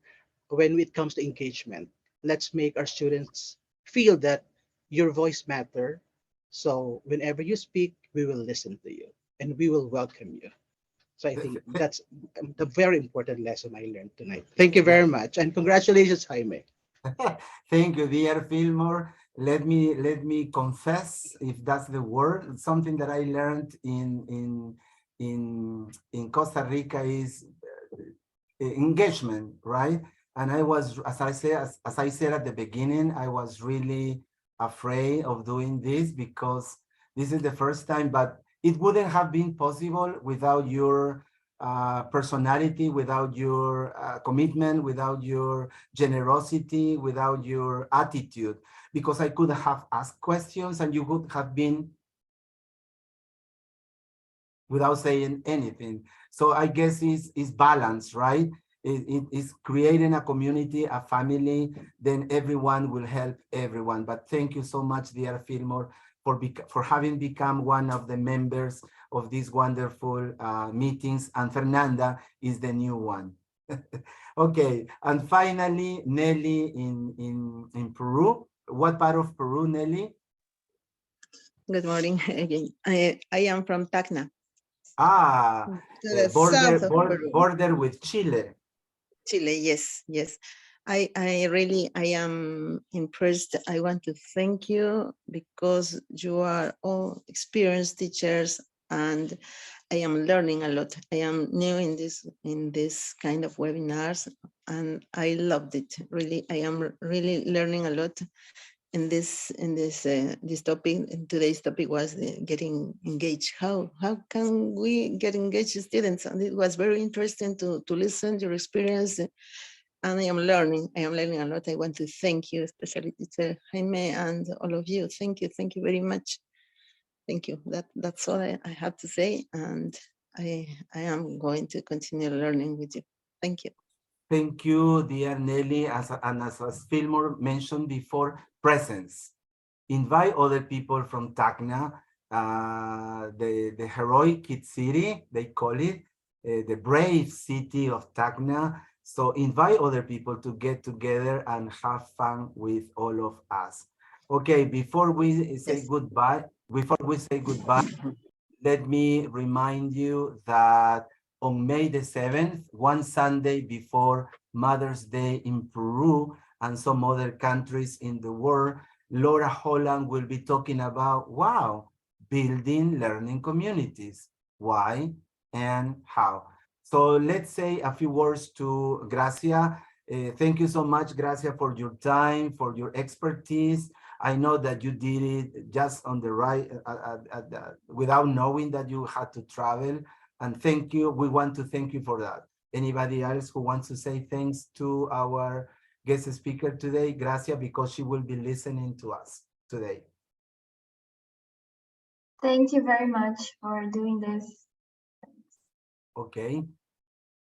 when it comes to engagement. Let's make our students feel that your voice matter. So whenever you speak, we will listen to you and we will welcome you. So I think that's the very important lesson I learned tonight. Thank you very much, and congratulations, Jaime. Thank you, dear Fillmore. Let me confess, if that's the word, something that I learned in Costa Rica is engagement, right? And I was, as I said at the beginning, I was really afraid of doing this because this is the first time, but it wouldn't have been possible without your personality, without your commitment, without your generosity, without your attitude, because I could have asked questions and you would have been without saying anything. So I guess it's balance, right? It is creating a community, a family, then everyone will help everyone. But thank you so much, dear Fillmore, for having become one of the members of these wonderful meetings, and Fernanda is the new one. Okay, and finally, Nelly in Peru. What part of Peru, Nelly? Good morning again. I am from Tacna. Ah, To the south of Peru. border with Chile. Chile, yes, yes. I am impressed. I want to thank you because you are all experienced teachers, and I am learning a lot. I am new in this kind of webinars, and I loved it. Really, I am really learning a lot in this topic. And today's topic was getting engaged. How can we get engaged students? And it was very interesting to listen to your experience. And I am learning a lot. I want to thank you, especially Teacher Jaime and all of you. Thank you very much. Thank you. That's all I have to say. And I am going to continue learning with you. Thank you. Thank you, dear Nelly. As Fillmore mentioned before, presence. Invite other people from Tacna, the heroic kid city, they call it, the brave city of Tacna. So invite other people to get together and have fun with all of us. Okay, before we say goodbye, let me remind you that on May the 7th, one Sunday before Mother's Day in Peru and some other countries in the world, Laura Holland will be talking about, wow, building learning communities. Why and how? So let's say a few words to Grazzia. Thank you so much, Grazzia, for your time, for your expertise. I know that you did it just on the right, without knowing that you had to travel. And thank you. We want to thank you for that. Anybody else who wants to say thanks to our guest speaker today, Grazzia, because she will be listening to us today. Thank you very much for doing this. Okay.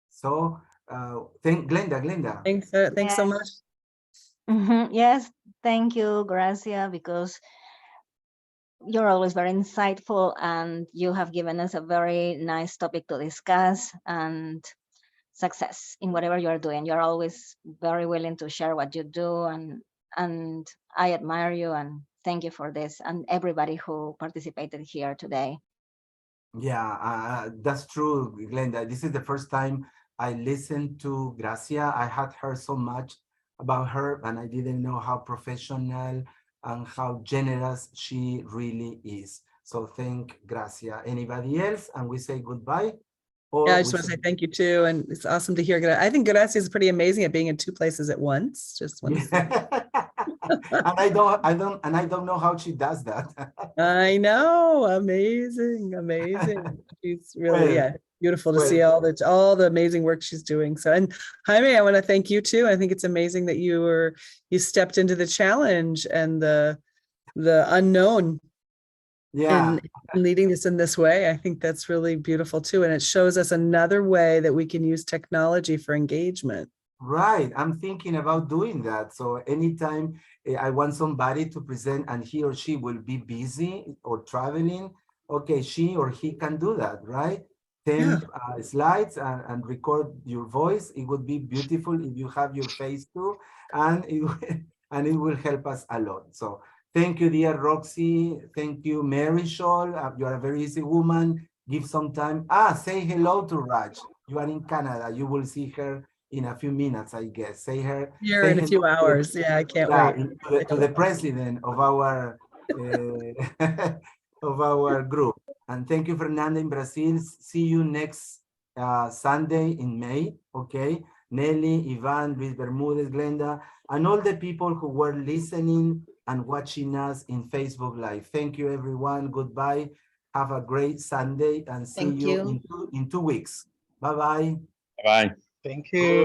So, Glenda. Thanks Yes. so much. Yes, thank you, Grazzia, because you're always very insightful and you have given us a very nice topic to discuss, and success in whatever you're doing. You're always very willing to share what you do, and I admire you and thank you for this, and everybody who participated here today. Yeah, that's true, Glenda. This is the first time I listened to Grazzia. I had heard so much about her, and I didn't know how professional and how generous she really is. So thank Grazzia. Anybody else? And we say goodbye. Or Yeah, I just want to say thank you too, and it's awesome to hear. I think Grazzia is pretty amazing at being in two places at once. Just want to say. And I don't know how she does that. I know, amazing. She's really beautiful to see all the amazing work she's doing. So, and Jaime, I want to thank you too. I think it's amazing that you stepped into the challenge and the unknown. Yeah. And leading this in this way. I think that's really beautiful too. And it shows us another way that we can use technology for engagement. Right. I'm thinking about doing that. So anytime I want somebody to present and he or she will be busy or traveling, okay, she or he can do that, right? 10 slides and record your voice. It would be beautiful if you have your face too, and it will help us a lot. So thank you, dear Roxy. Thank you, Mary Scholl. You are a very easy woman. Give some time. Say hello to Raj. You are in Canada. You will see her in a few minutes, I guess. Say in a few hours. Yeah, I can't wait. To the president of our of our group. And thank you, Fernanda in Brazil. See you next Sunday in May. Okay. Nelly, Ivan, Luis Bermudez, Glenda, and all the people who were listening and watching us in Facebook Live. Thank you, everyone. Goodbye. Have a great Sunday and see you in 2 weeks. Bye-bye. Bye. Thank you.